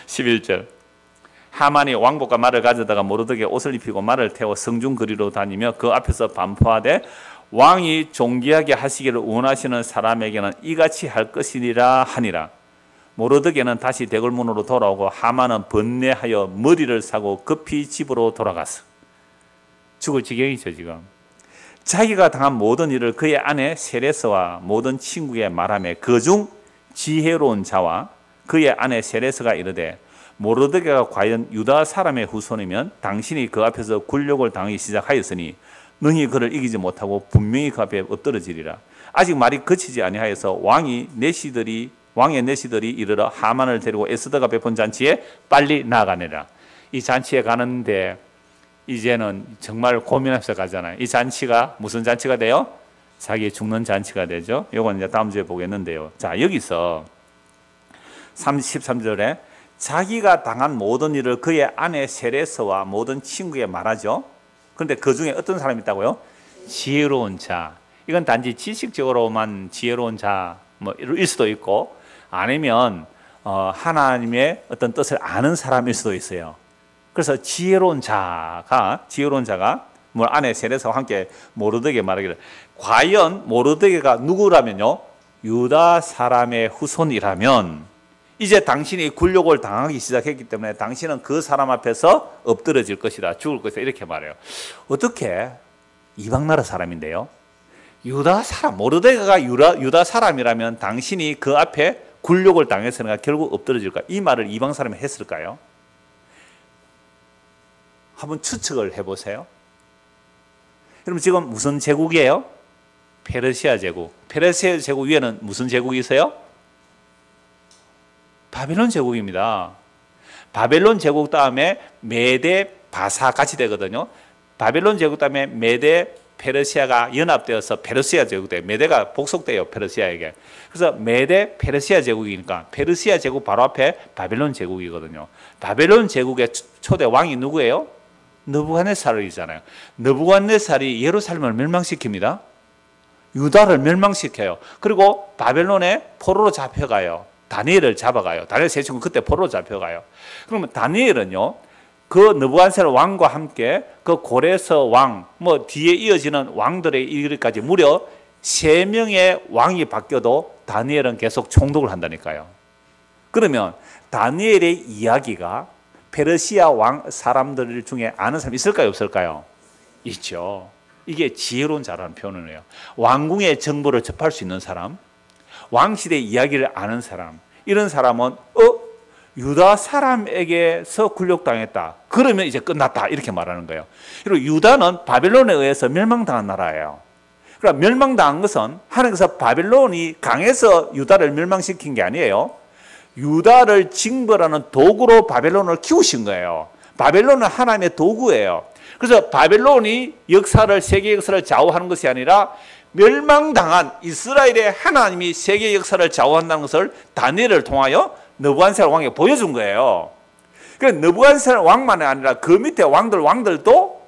11절 하만이 왕복과 말을 가져다가 모르드게 옷을 입히고 말을 태워 성중 거리로 다니며 그 앞에서 반포하되 왕이 존귀하게 하시기를 원하시는 사람에게는 이같이 할 것이니라 하니라. 모르드게는 다시 대궐문으로 돌아오고 하만은 번뇌하여 머리를 사고 급히 집으로 돌아갔어. 죽을 지경이죠 지금. 자기가 당한 모든 일을 그의 아내 세레스와 모든 친구에 말하며 그중 지혜로운 자와 그의 아내 세레스가 이르되 모르드게가 과연 유다 사람의 후손이면 당신이 그 앞에서 굴욕을 당하기 시작하였으니 능히 그를 이기지 못하고 분명히 그 앞에 엎드러지리라. 아직 말이 그치지 아니하여서 왕의 내시들이 이르러 하만을 데리고 에스더가 베푼 잔치에 빨리 나아가니라. 이 잔치에 가는데 이제는 정말 고민해서 가잖아요. 이 잔치가 무슨 잔치가 돼요? 자기 죽는 잔치가 되죠. 이건 이제 다음 주에 보겠는데요. 자, 여기서 13절에 자기가 당한 모든 일을 그의 아내 세레스와 모든 친구에 말하죠. 그런데 그 중에 어떤 사람이 있다고요? 지혜로운 자. 이건 단지 지식적으로만 지혜로운 자 일 수도 있고, 아니면 하나님의 어떤 뜻을 아는 사람일 수도 있어요. 그래서 지혜로운 자가 아내 세레스와 함께 모르드게에게 말하기를, 과연 모르드게가 누구라면요, 유다 사람의 후손이라면 이제 당신이 굴욕을 당하기 시작했기 때문에 당신은 그 사람 앞에서 엎드러질 것이다, 죽을 것이다, 이렇게 말해요. 어떻게? 이방 나라 사람인데요, 유다 사람, 모르드게가 유다 사람이라면 당신이 그 앞에 굴욕을 당했으니까 결국 엎드러질까? 이 말을 이방 사람이 했을까요? 한번 추측을 해보세요. 여러분, 지금 무슨 제국이에요? 페르시아 제국. 페르시아 제국 위에는 무슨 제국이 있어요? 바벨론 제국입니다. 바벨론 제국 다음에 메데 바사 같이 되거든요. 바벨론 제국 다음에 메데 페르시아가 연합되어서 페르시아 제국 돼요. 메데가 복속돼요, 페르시아에게. 그래서 메데 페르시아 제국이니까 페르시아 제국 바로 앞에 바벨론 제국이거든요. 바벨론 제국의 초대 왕이 누구예요? 느부갓네살이잖아요. 느부갓네살이 예루살렘을 멸망시킵니다. 유다를 멸망시켜요. 그리고 바벨론에 포로로 잡혀가요. 다니엘을 잡아가요. 다니엘 세 친구 그때 포로로 잡혀가요. 그러면 다니엘은요, 그 느부갓네살 왕과 함께 그 고레스 왕, 뒤에 이어지는 왕들의 이르기까지 무려 3명의 왕이 바뀌어도 다니엘은 계속 총독을 한다니까요. 그러면 다니엘의 이야기가 페르시아 왕 사람들 중에 아는 사람 있을까요, 없을까요? 있죠. 이게 지혜로운 자라는 표현을 해요. 왕궁의 정보를 접할 수 있는 사람, 왕시대 이야기를 아는 사람, 이런 사람은 유다 사람에게서 굴욕당했다, 그러면 이제 끝났다, 이렇게 말하는 거예요. 그리고 유다는 바벨론에 의해서 멸망당한 나라예요. 그러니까 멸망당한 것은 하나님께서 바벨론이 강해서 유다를 멸망시킨 게 아니에요. 유다를 징벌하는 도구로 바벨론을 키우신 거예요. 바벨론은 하나님의 도구예요. 그래서 바벨론이 세계 역사를 좌우하는 것이 아니라 멸망당한 이스라엘의 하나님이 세계 역사를 좌우한다는 것을 다니엘을 통하여 느부갓네살 왕에게 보여준 거예요. 그래서 느부갓네살 왕만이 아니라 그 밑에 왕들도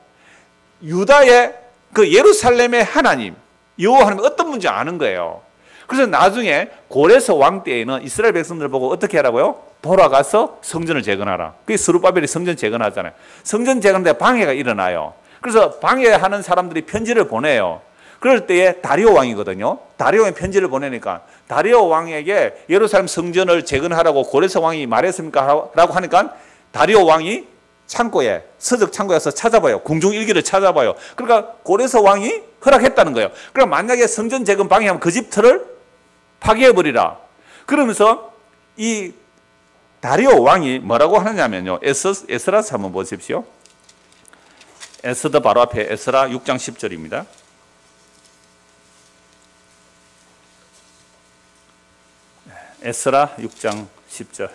유다의 그 예루살렘의 하나님, 여호와 하나님 어떤 분인지 아는 거예요. 그래서 나중에 고레스 왕 때에는 이스라엘 백성들 보고 어떻게 하라고요? 돌아가서 성전을 재건하라. 그게 스룹바벨이 성전 재건하잖아요. 성전 재건하는데 방해가 일어나요. 그래서 방해하는 사람들이 편지를 보내요. 그럴 때에 다리오 왕이거든요. 다리오 왕이 편지를 보내니까 다리오 왕에게 예루살렘 성전을 재건하라고 고레스 왕이 말했습니까? 라고 하니까 다리오 왕이 서적 창고에서 찾아봐요. 궁중일기를 찾아봐요. 그러니까 고레스 왕이 허락했다는 거예요. 그러니까 만약에 성전 재건 방해하면 그 집 틀을 파괴해버리라. 그러면서 이 다리오 왕이 뭐라고 하느냐면요, 에스라서 한번 보십시오. 에스더 바로 앞에 에스라 6장 10절입니다. 에스라 6장 10절.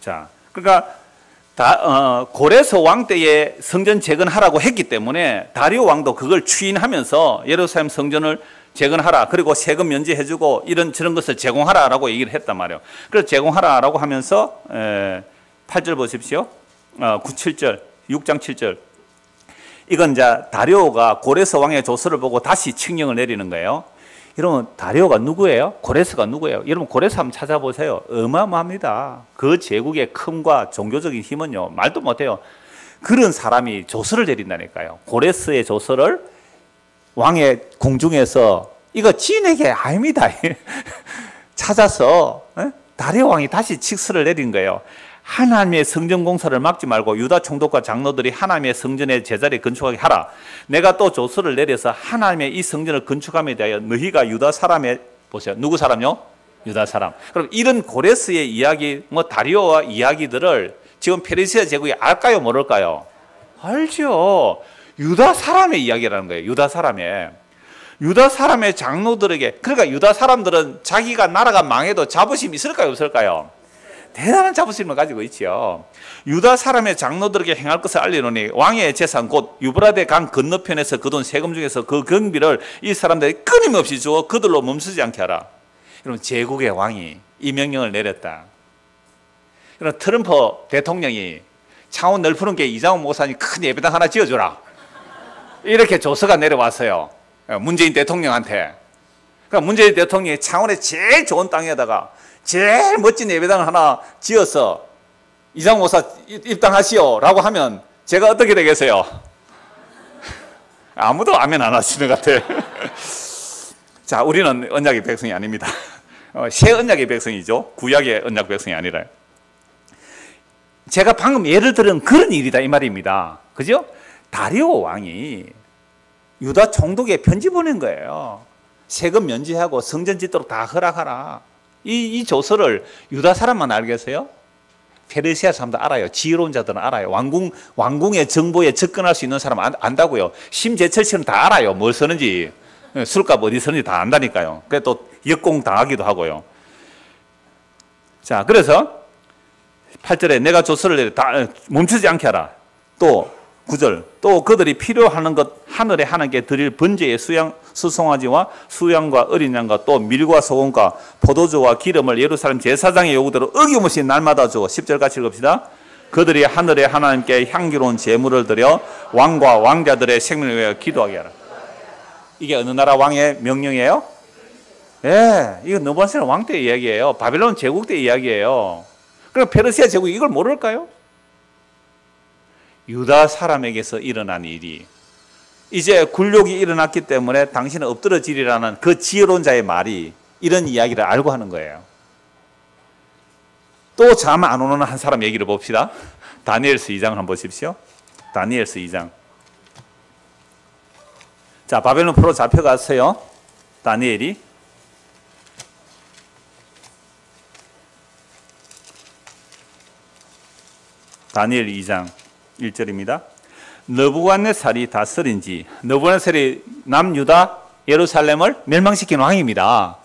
자, 그러니까 고레스 왕 때에 성전 재건하라고 했기 때문에 다리오 왕도 그걸 추인하면서 예루살렘 성전을 재건하라, 그리고 세금 면제해주고 저런 것을 제공하라라고 얘기를 했단 말이에요. 그래서 제공하라라고 하면서 8절 보십시오. 7절, 6장 7절. 이건 이제 다리오가 고레스 왕의 조서를 보고 다시 칙령을 내리는 거예요. 여러분, 다리오가 누구예요? 고레스가 누구예요? 여러분, 고레스 한번 찾아보세요. 어마어마합니다. 그 제국의 큼과 종교적인 힘은요, 말도 못해요. 그런 사람이 조서를 내린다니까요. 고레스의 조서를 왕의 궁중에서 이거 지인에게 아닙니다. 찾아서 다리오 왕이 다시 칙서를 내린 거예요. 하나님의 성전 공사를 막지 말고 유다 총독과 장로들이 하나님의 성전의 제자리에 건축하게 하라. 내가 또 조서를 내려서 하나님의 이 성전을 건축함에 대하여 너희가 유다 사람의, 보세요, 누구 사람요? 유다 사람. 그럼 이런 고레스의 이야기, 다리오와 이야기들을 지금 페르시아 제국이 알까요, 모를까요? 알죠. 유다 사람의 이야기라는 거예요. 유다 사람의 장로들에게. 그러니까 유다 사람들은 자기가 나라가 망해도 자부심이 있을까요, 없을까요? 대단한 자부심을 가지고 있죠. 유다 사람의 장로들에게 행할 것을 알리노니 왕의 재산 곧 유브라데 강 건너편에서 거둔 세금 중에서 그 경비를 이 사람들이 끊임없이 주어 그들로 멈추지 않게 하라. 그럼 제국의 왕이 이 명령을 내렸다. 그럼 트럼프 대통령이 창원 넓푸른 게 이장훈 목사님 큰 예배당 하나 지어주라. 이렇게 조서가 내려왔어요. 문재인 대통령한테. 그러니까 문재인 대통령이 창원의 제일 좋은 땅에다가 제일 멋진 예배당을 하나 지어서 이장훈 목사 입당하시오 라고 하면 제가 어떻게 되겠어요? 아무도 아멘 안 하시는 것 같아요. 자, 우리는 언약의 백성이 아닙니다. 새 언약의 백성이죠. 구약의 언약 백성이 아니라요. 제가 방금 예를 들은 그런 일이다 이 말입니다. 그죠? 다리오 왕이 유다 총독에 편지 보낸 거예요. 세금 면제하고 성전 짓도록 다 허락하라. 이 조서를 유다 사람만 알겠어요? 페르시아 사람도 알아요. 지혜로운 자들은 알아요. 왕궁의 정보에 접근할 수 있는 사람 안다고요. 심재철 씨는 다 알아요. 뭘 쓰는지, 술값 어디 쓰는지 다 안다니까요. 그래 또 역공 당하기도 하고요. 자, 그래서 8절에 내가 조서를 내려 다 멈추지 않게 하라. 또 9절 또 그들이 필요하는 것 하늘에 하나님께 드릴 번제의 수송아지와 수양과 어린 양과 또 밀과 소금과 포도주와 기름을 예루살렘 제사장의 요구대로 어김없이 날마다 주어 10절 같이 읽읍시다. 그들이 하늘에 하나님께 향기로운 제물을 드려 왕과 왕자들의 생명을 위하여 기도하게 하라. 이게 어느 나라 왕의 명령이에요? 예, 이거 느부갓네살 왕 때 이야기예요. 바벨론 제국 때 이야기예요. 그럼 페르시아 제국이 이걸 모를까요? 유다 사람에게서 일어난 일이 이제 굴욕이 일어났기 때문에 당신은 엎드러지리라는 그 지혜로운 자의 말이 이런 이야기를 알고 하는 거예요. 또 잠 안 오는 한 사람 얘기를 봅시다. 다니엘서 2장을 한번 보십시오. 다니엘서 2장. 자, 바벨론 포로 잡혀갔어요. 다니엘이. 다니엘 2장 1절입니다. 느부갓네살이 다스린 지, 느부갓네살이 남유다 예루살렘을 멸망시킨 왕입니다.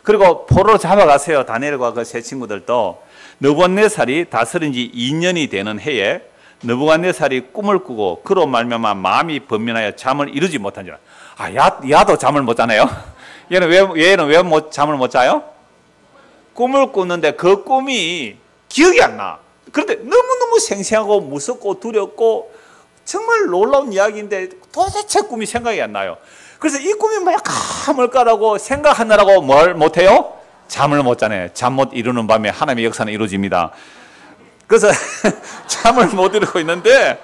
그리고 포로로 잡아가세요. 다니엘과 그 세 친구들도. 느부갓네살이 다스린 지 2년이 되는 해에 느부갓네살이 꿈을 꾸고 그로 말미암아 마음이 번민하여 잠을 이루지 못한지라. 야도 잠을 못 자네요. 얘는 왜 잠을 못 자요? 꿈을 꾸는데 그 꿈이 기억이 안 나. 그런데 너무너무 생생하고 무섭고 두렵고 정말 놀라운 이야기인데 도대체 꿈이 생각이 안 나요. 그래서 이 꿈이 뭘까라고 생각하느라고 뭘 못해요? 잠을 못 자네. 잠 못 이루는 밤에 하나님의 역사는 이루어집니다. 그래서 잠을 못 이루고 있는데,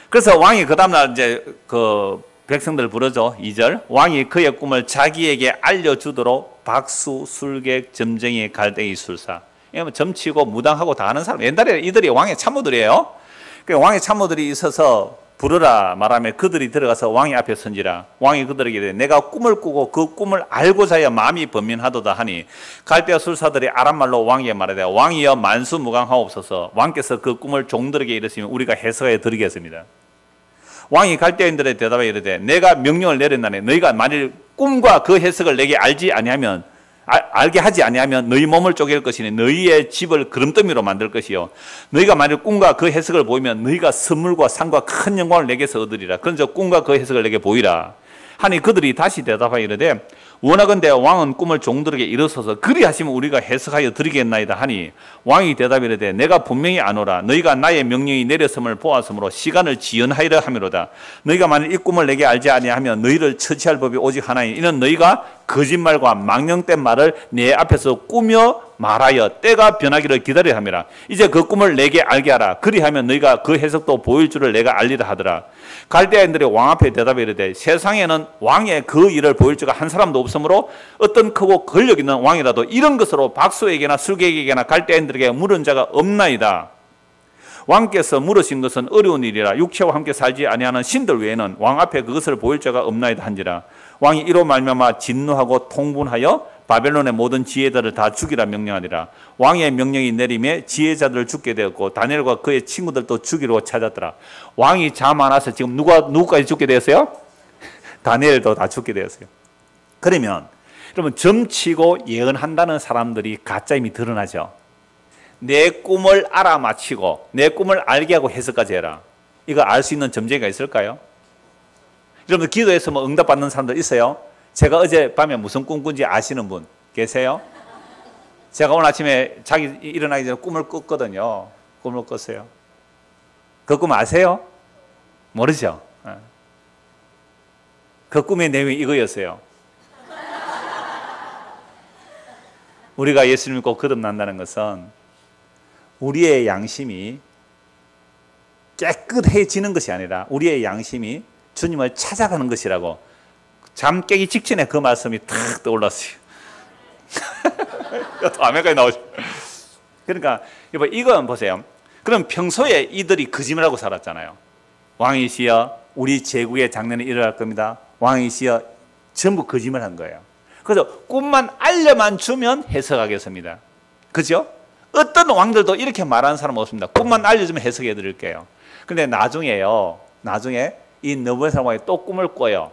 그래서 왕이 그 다음날 이제 그 백성들 부르죠. 2절. 왕이 그의 꿈을 자기에게 알려주도록 박수, 술객, 점쟁이, 갈대기, 술사. 점치고 무당하고 다 하는 사람. 옛날에 이들이 왕의 참모들이에요. 왕의 참모들이 있어서 부르라 말하며 그들이 들어가서 왕의 앞에 선지라. 왕이 그들에게 이르되 내가 꿈을 꾸고 그 꿈을 알고자야 마음이 번민하도다 하니 갈대아 술사들이 아람말로 왕에게 말하되 왕이여 만수무강하옵소서. 왕께서 그 꿈을 종들에게 이르시면 우리가 해석해 드리겠습니다. 왕이 갈대아인들의 대답에 이르되 내가 명령을 내렸나니 너희가 만일 꿈과 그 해석을 내게 알게 하지 아니하면 너희 몸을 쪼갤 것이니 너희의 집을 그름더미로 만들 것이요 너희가 만일 꿈과 그 해석을 보이면 너희가 선물과 상과 큰 영광을 내게서 얻으리라. 그런즉 꿈과 그 해석을 내게 보이라 하니 그들이 다시 대답하여 이르되 원하건대 왕은 꿈을 종들에게 이르소서 그리하시면 우리가 해석하여 드리겠나이다 하니 왕이 대답하여 이르되 내가 분명히 아노라. 너희가 나의 명령이 내렸음을 보았으므로 시간을 지연하리라 하미로다. 너희가 만일 이 꿈을 내게 알지 아니하면 너희를 처치할 법이 오직 하나이니 이는 너희가 거짓말과 망령된 말을 내 앞에서 꾸며 말하여 때가 변하기를 기다리라 함이라. 이제 그 꿈을 내게 알게 하라. 그리하면 너희가 그 해석도 보일 줄을 내가 알리라 하더라. 갈대아인들이 왕 앞에 대답해 이르되 세상에는 왕의 그 일을 보일 줄가 한 사람도 없으므로 어떤 크고 권력 있는 왕이라도 이런 것으로 박수에게나 술객에게나 갈대아인들에게 물은 자가 없나이다. 왕께서 물으신 것은 어려운 일이라 육체와 함께 살지 아니하는 신들 외에는 왕 앞에 그것을 보일 자가 없나이다 한지라. 왕이 이로 말미암아 진노하고 통분하여 바벨론의 모든 지혜자들을 다 죽이라 명령하니라. 왕의 명령이 내림에 지혜자들을 죽게 되었고 다니엘과 그의 친구들도 죽이러 찾았더라. 왕이 잠 안 와서 지금 누구까지 죽게 되었어요? 다니엘도 다 죽게 되었어요. 그러면 여러분 점치고 예언한다는 사람들이 가짜임이 드러나죠. 내 꿈을 알아맞히고 내 꿈을 알게 하고 해석까지 해라. 이거 알 수 있는 점쟁이가 있을까요? 여러분 기도해서 뭐 응답받는 사람들 있어요? 제가 어젯밤에 무슨 꿈 꾼지 아시는 분 계세요? 제가 오늘 아침에 자기 일어나기 전에 꿈을 꿨거든요. 꿈을 꿨어요. 그 꿈 아세요? 모르죠? 그 꿈의 내용이 이거였어요. 우리가 예수를 믿고 거듭난다는 것은 우리의 양심이 깨끗해지는 것이 아니라 우리의 양심이 주님을 찾아가는 것이라고 잠 깨기 직전에 그 말씀이 탁 떠올랐어요. 아멘까지 나오죠. 그러니까 이건 보세요. 그럼 평소에 이들이 거짓말하고 살았잖아요. 왕이시여 우리 제국의 장래는 일어날 겁니다. 왕이시여 전부 거짓말한 거예요. 그래서 꿈만 알려만 주면 해석하겠습니다. 그죠? 어떤 왕들도 이렇게 말하는 사람 없습니다. 꿈만 알려주면 해석해 드릴게요. 근데 나중에 이 느부갓네살 왕이 또 꿈을 꿔요.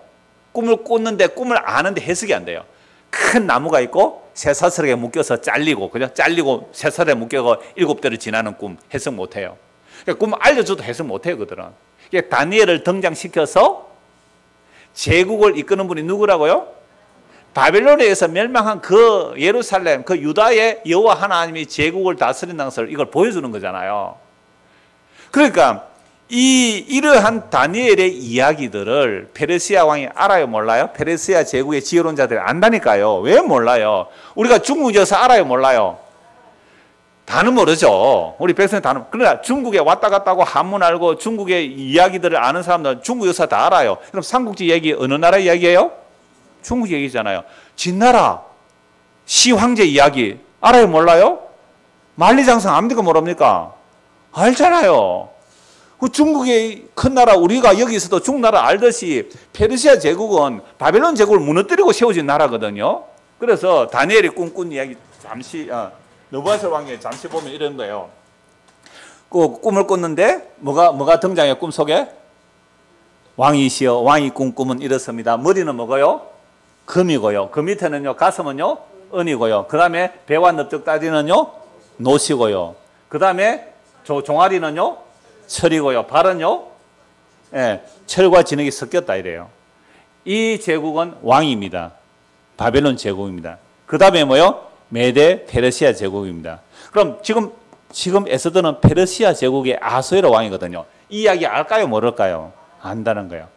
꿈을 꿨는데 꿈을 아는데 해석이 안 돼요. 큰 나무가 있고 쇠사슬에 묶여서 잘리고 그냥 잘리고 쇠사슬에 묶여서 7대를 지나는 꿈 해석 못 해요. 그러니까 꿈을 알려줘도 해석 못 해요, 그들은. 그러니까 다니엘을 등장시켜서 제국을 이끄는 분이 누구라고요? 바벨론에 의해서 멸망한 그 예루살렘, 그 유다의 여호와 하나님이 제국을 다스린다는 것을 이걸 보여주는 거잖아요. 그러니까 이러한 다니엘의 이야기들을 페르시아 왕이 알아요, 몰라요? 페르시아 제국의 지혜론자들이 안다니까요. 왜 몰라요? 우리가 중국 역사 알아요, 몰라요? 다는 모르죠. 우리 백성이 다는. 그러나 중국에 왔다 갔다 하고 한문 알고 중국의 이야기들을 아는 사람들은 중국 역사 다 알아요. 그럼 삼국지 얘기 어느 나라 이야기예요? 중국 얘기잖아요. 진나라 시황제 이야기 알아요, 몰라요? 만리장성 압니까, 모릅니까? 알잖아요. 그 중국의 큰 나라, 우리가 여기서도 중나라 알듯이 페르시아 제국은 바벨론 제국을 무너뜨리고 세워진 나라거든요. 그래서 다니엘이 꿈꾼 이야기 잠시 느부갓네살 왕이 잠시 보면 이런 거예요. 그 꿈을 꿨는데 뭐가 등장해요? 꿈 속에 왕이시여 왕이 꿈꾸면 이렇습니다. 머리는 뭐고요? 금이고요. 그 밑에는요 가슴은요 은이고요. 그 다음에 배와 넓적다리는요 노시고요. 그 다음에 종아리는요 철이고요. 발은요 철과 진흙이 섞였다 이래요. 이 제국은 왕입니다. 바벨론 제국입니다. 그 다음에 뭐요? 메데 페르시아 제국입니다. 그럼 지금 에스더는 페르시아 제국의 아수에로 왕이거든요. 이 이야기 알까요, 모를까요? 안다는 거예요.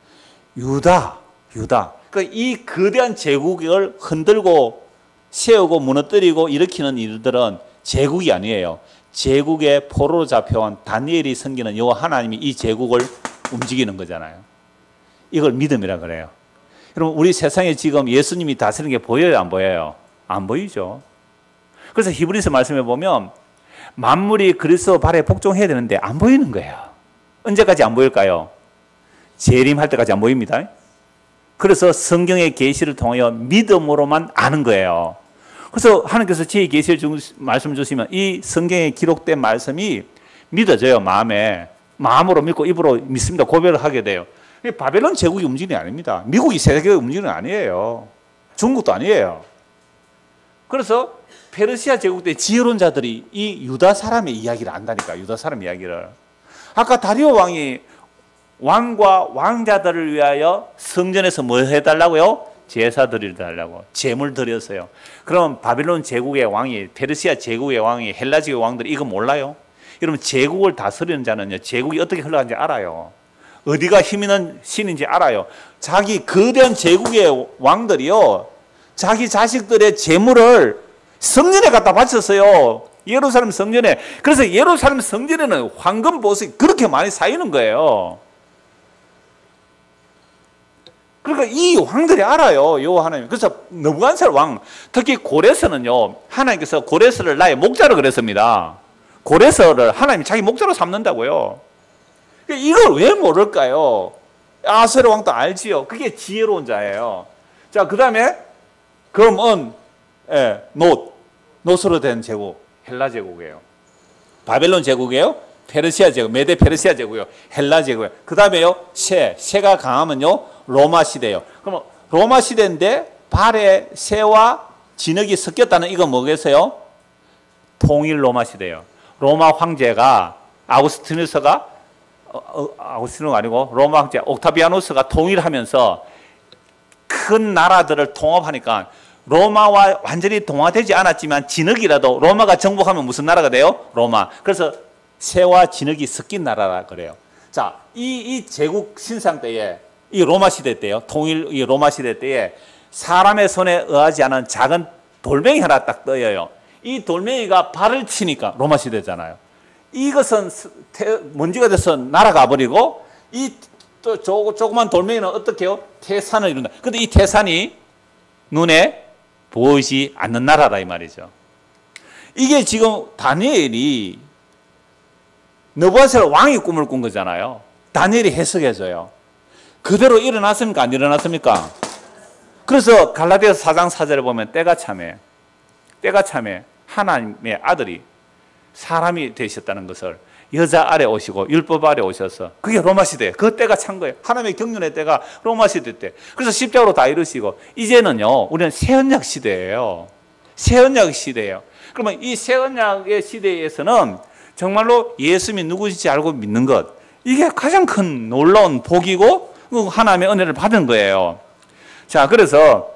유다. 그러니까 이 거대한 제국을 흔들고 세우고 무너뜨리고 일으키는 일들은 제국이 아니에요. 제국의 포로로 잡혀온 다니엘이 섬기는 여호와 하나님이 이 제국을 움직이는 거잖아요. 이걸 믿음이라 그래요. 여러분 우리 세상에 지금 예수님이 다스리는 게 보여요, 안 보여요? 안 보이죠. 그래서 히브리서 말씀에 보면 만물이 그리스도 발에 복종해야 되는데 안 보이는 거예요. 언제까지 안 보일까요? 재림할 때까지 안 보입니다. 그래서 성경의 계시를 통하여 믿음으로만 아는 거예요. 그래서 하나님께서 제 계시를 말씀 주시면 이 성경에 기록된 말씀이 믿어져요. 마음으로 믿고 입으로 믿습니다. 고백을 하게 돼요. 바벨론 제국이 움직이는 게 아닙니다. 미국이 세계의 움직이는 게 아니에요. 중국도 아니에요. 그래서 페르시아 제국 때 지혜론자들이 이 유다 사람의 이야기를 안다니까. 유다 사람 이야기를. 아까 다리오 왕이 왕과 왕자들을 위하여 성전에서 뭐 해달라고요? 제사 드리달라고. 제물 드렸어요. 그럼 바벨론 제국의 왕이, 페르시아 제국의 왕이, 헬라 제국의 왕들이 이거 몰라요? 여러분 제국을 다스리는 자는요 제국이 어떻게 흘러가는지 알아요. 어디가 힘 있는 신인지 알아요. 자기 거대한 제국의 왕들이요 자기 자식들의 재물을 성전에 갖다 바쳤어요. 예루살렘 성전에. 그래서 예루살렘 성전에는 황금 보석이 그렇게 많이 쌓이는 거예요. 그러니까 이 왕들이 알아요. 요 하나님. 그래서 느부갓네살 왕, 특히 고레스는요, 하나님께서 고레스를 나의 목자로 그랬습니다. 고레스를 하나님이 자기 목자로 삼는다고요. 이걸 왜 모를까요? 아수르 왕도 알지요. 그게 지혜로운 자예요. 자, 그 다음에 검은 노스로 된 제국, 헬라 제국이에요. 바벨론 제국이에요. 페르시아 제국, 메데 페르시아 제국이요. 헬라 제국이에요. 그 다음에요, 새가 강하면요, 로마 시대예요. 그럼 로마 시대인데 발에 새와 진흙이 섞였다는 이건 뭐겠어요? 통일 로마 시대예요. 로마 황제가 아우구스티누스가 아니고 로마 황제 옥타비아누스가 통일하면서 큰 나라들을 통합하니까 로마와 완전히 동화되지 않았지만 진흙이라도 로마가 정복하면 무슨 나라가 돼요? 로마. 그래서 새와 진흙이 섞인 나라라 그래요. 자, 이 제국 신상 때에 이 로마 시대 때요. 이 로마 시대 때에 사람의 손에 의하지 않은 작은 돌멩이 하나 딱 떠요. 이 돌멩이가 발을 치니까 로마 시대잖아요. 이것은 먼지가 돼서 날아가 버리고 이 또 조그만 돌멩이는 어떻게 해요? 태산을 이룬다. 근데 이 태산이 눈에 보이지 않는 나라라 이 말이죠. 이게 지금 다니엘이 느부갓네살 왕이 꿈을 꾼 거잖아요. 다니엘이 해석해줘요. 그대로 일어났습니까? 안 일어났습니까? 그래서 갈라디아서 4장 4절에 보면 때가 참에 하나님의 아들이 사람이 되셨다는 것을 여자 아래 오시고 율법 아래 오셔서 그게 로마 시대예요. 그 때가 찬 거예요. 하나님의 경륜의 때가 로마 시대 때. 그래서 십자가로 다 이루시고 이제는요, 우리는 새언약 시대예요. 새언약 시대예요. 그러면 이 새언약의 시대에서는 정말로 예수님이 누구신지 알고 믿는 것, 이게 가장 큰 놀라운 복이고 하나님의 은혜를 받은 거예요. 자, 그래서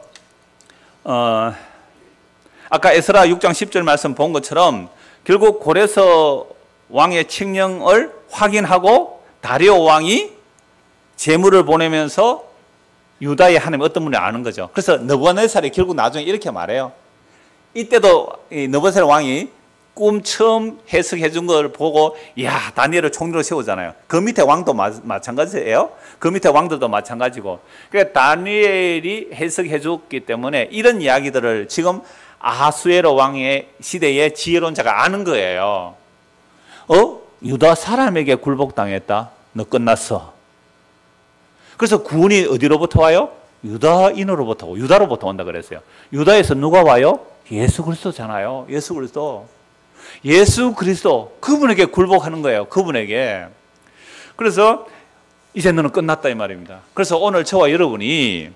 아까 에스라 6장 10절 말씀 본 것처럼 결국 고레스 왕의 칙령을 확인하고 다리오 왕이 재물을 보내면서 유다의 하나님 어떤 분을 아는 거죠. 그래서 느부갓네살이 결국 나중에 이렇게 말해요. 이때도 이 느부갓네살 왕이 꿈 처음 해석해 준 걸 보고 야, 다니엘을 총리로 세우잖아요. 그 밑에 왕도 마찬가지예요. 그 밑에 왕들도 마찬가지고. 그러니까 다니엘이 해석해 줬기 때문에 이런 이야기들을 지금 아하수에로 왕의 시대의 지혜로운 자가 아는 거예요. 유다 사람에게 굴복당했다. 너 끝났어. 그래서 구원이 어디로부터 와요? 유다인으로부터 오고 유다로부터 온다 그랬어요. 유다에서 누가 와요? 예수 그리스도잖아요. 예수 그리스도 그분에게 굴복하는 거예요. 그분에게. 그래서 이제 너는 끝났다 이 말입니다. 그래서 오늘 저와 여러분이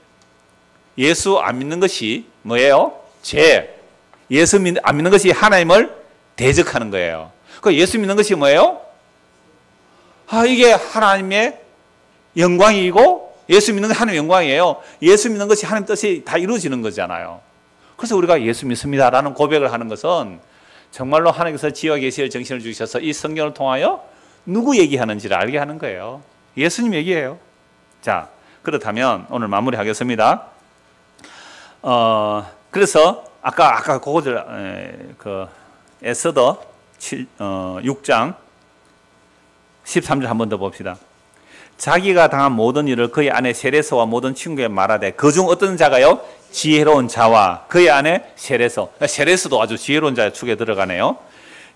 예수 안 믿는 것이 뭐예요? 예수 안 믿는 것이 하나님을 대적하는 거예요. 그 예수 믿는 것이 뭐예요? 이게 하나님의 영광이고 예수 믿는 것이 하나님의 영광이에요. 예수 믿는 것이 하나님 뜻이 다 이루어지는 거잖아요. 그래서 우리가 예수 믿습니다라는 고백을 하는 것은 정말로 하나님께서 지혜와 계시의 정신을 주셔서 이 성경을 통하여 누구 얘기하는지를 알게 하는 거예요. 예수님 얘기예요. 자, 그렇다면 오늘 마무리하겠습니다. 그래서 아까 그거들 에스더 6장 13절 한 번 더 봅시다. 자기가 당한 모든 일을 그의 아내 세레서와 모든 친구에 말하되 그중 어떤 자가요? 지혜로운 자와 그의 아내 세레서. 세레서도 아주 지혜로운 자의 축에 들어가네요.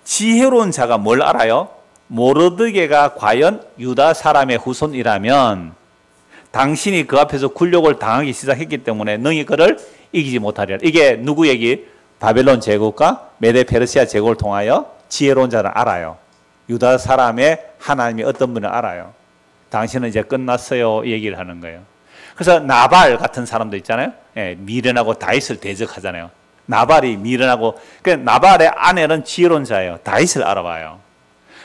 지혜로운 자가 뭘 알아요? 모르드게가 과연 유다 사람의 후손이라면 당신이 그 앞에서 굴욕을 당하기 시작했기 때문에 너희 그를 이기지 못하리라. 이게 누구 얘기? 바벨론 제국과 메데 페르시아 제국을 통하여 지혜로운 자를 알아요. 유다 사람의 하나님이 어떤 분을 알아요. 당신은 이제 끝났어요. 이 얘기를 하는 거예요. 그래서 나발 같은 사람도 있잖아요. 미련하고 다윗을 대적하잖아요. 나발이 미련하고, 나발의 아내는 지혜로운 자예요. 다윗을 알아봐요.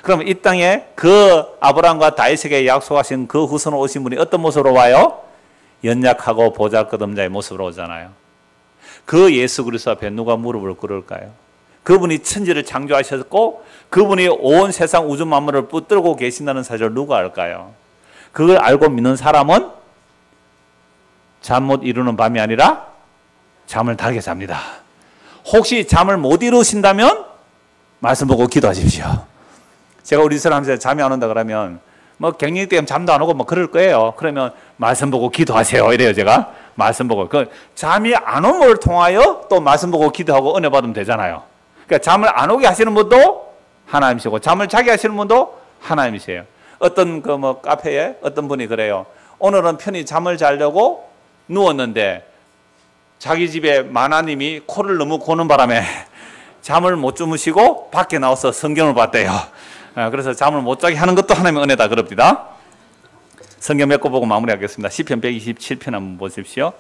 그럼 이 땅에 그 아브라함과 다윗에게 약속하신 그 후손으로 오신 분이 어떤 모습으로 와요? 연약하고 보잘것없는 모습으로 오잖아요. 그 예수 그리스도 앞에 누가 무릎을 꿇을까요? 그분이 천지를 창조하셨고 그분이 온 세상 우주 만물을 붙들고 계신다는 사실을 누가 알까요? 그걸 알고 믿는 사람은 잠 못 이루는 밤이 아니라 잠을 달게 잡니다. 혹시 잠을 못 이루신다면 말씀 보고 기도하십시오. 제가 우리 사람한테 잠이 안 온다 그러면 뭐 갱년기 때문에 잠도 안 오고 뭐 그럴 거예요. 그러면 말씀 보고 기도하세요. 이래요, 제가. 말씀 보고. 그 잠이 안 온 걸 통하여 또 말씀 보고 기도하고 은혜 받으면 되잖아요. 그러니까 잠을 안 오게 하시는 분도 하나님이시고 잠을 자게 하시는 분도 하나님이세요. 어떤 그 뭐 카페에 어떤 분이 그래요. 오늘은 편히 잠을 자려고 누웠는데 자기 집에 마나님이 코를 너무 고는 바람에 잠을 못 주무시고 밖에 나와서 성경을 봤대요. 그래서 잠을 못 자게 하는 것도 하나님의 은혜다 그럽니다. 성경 몇 거 보고 마무리하겠습니다. 시편 127편 한번 보십시오.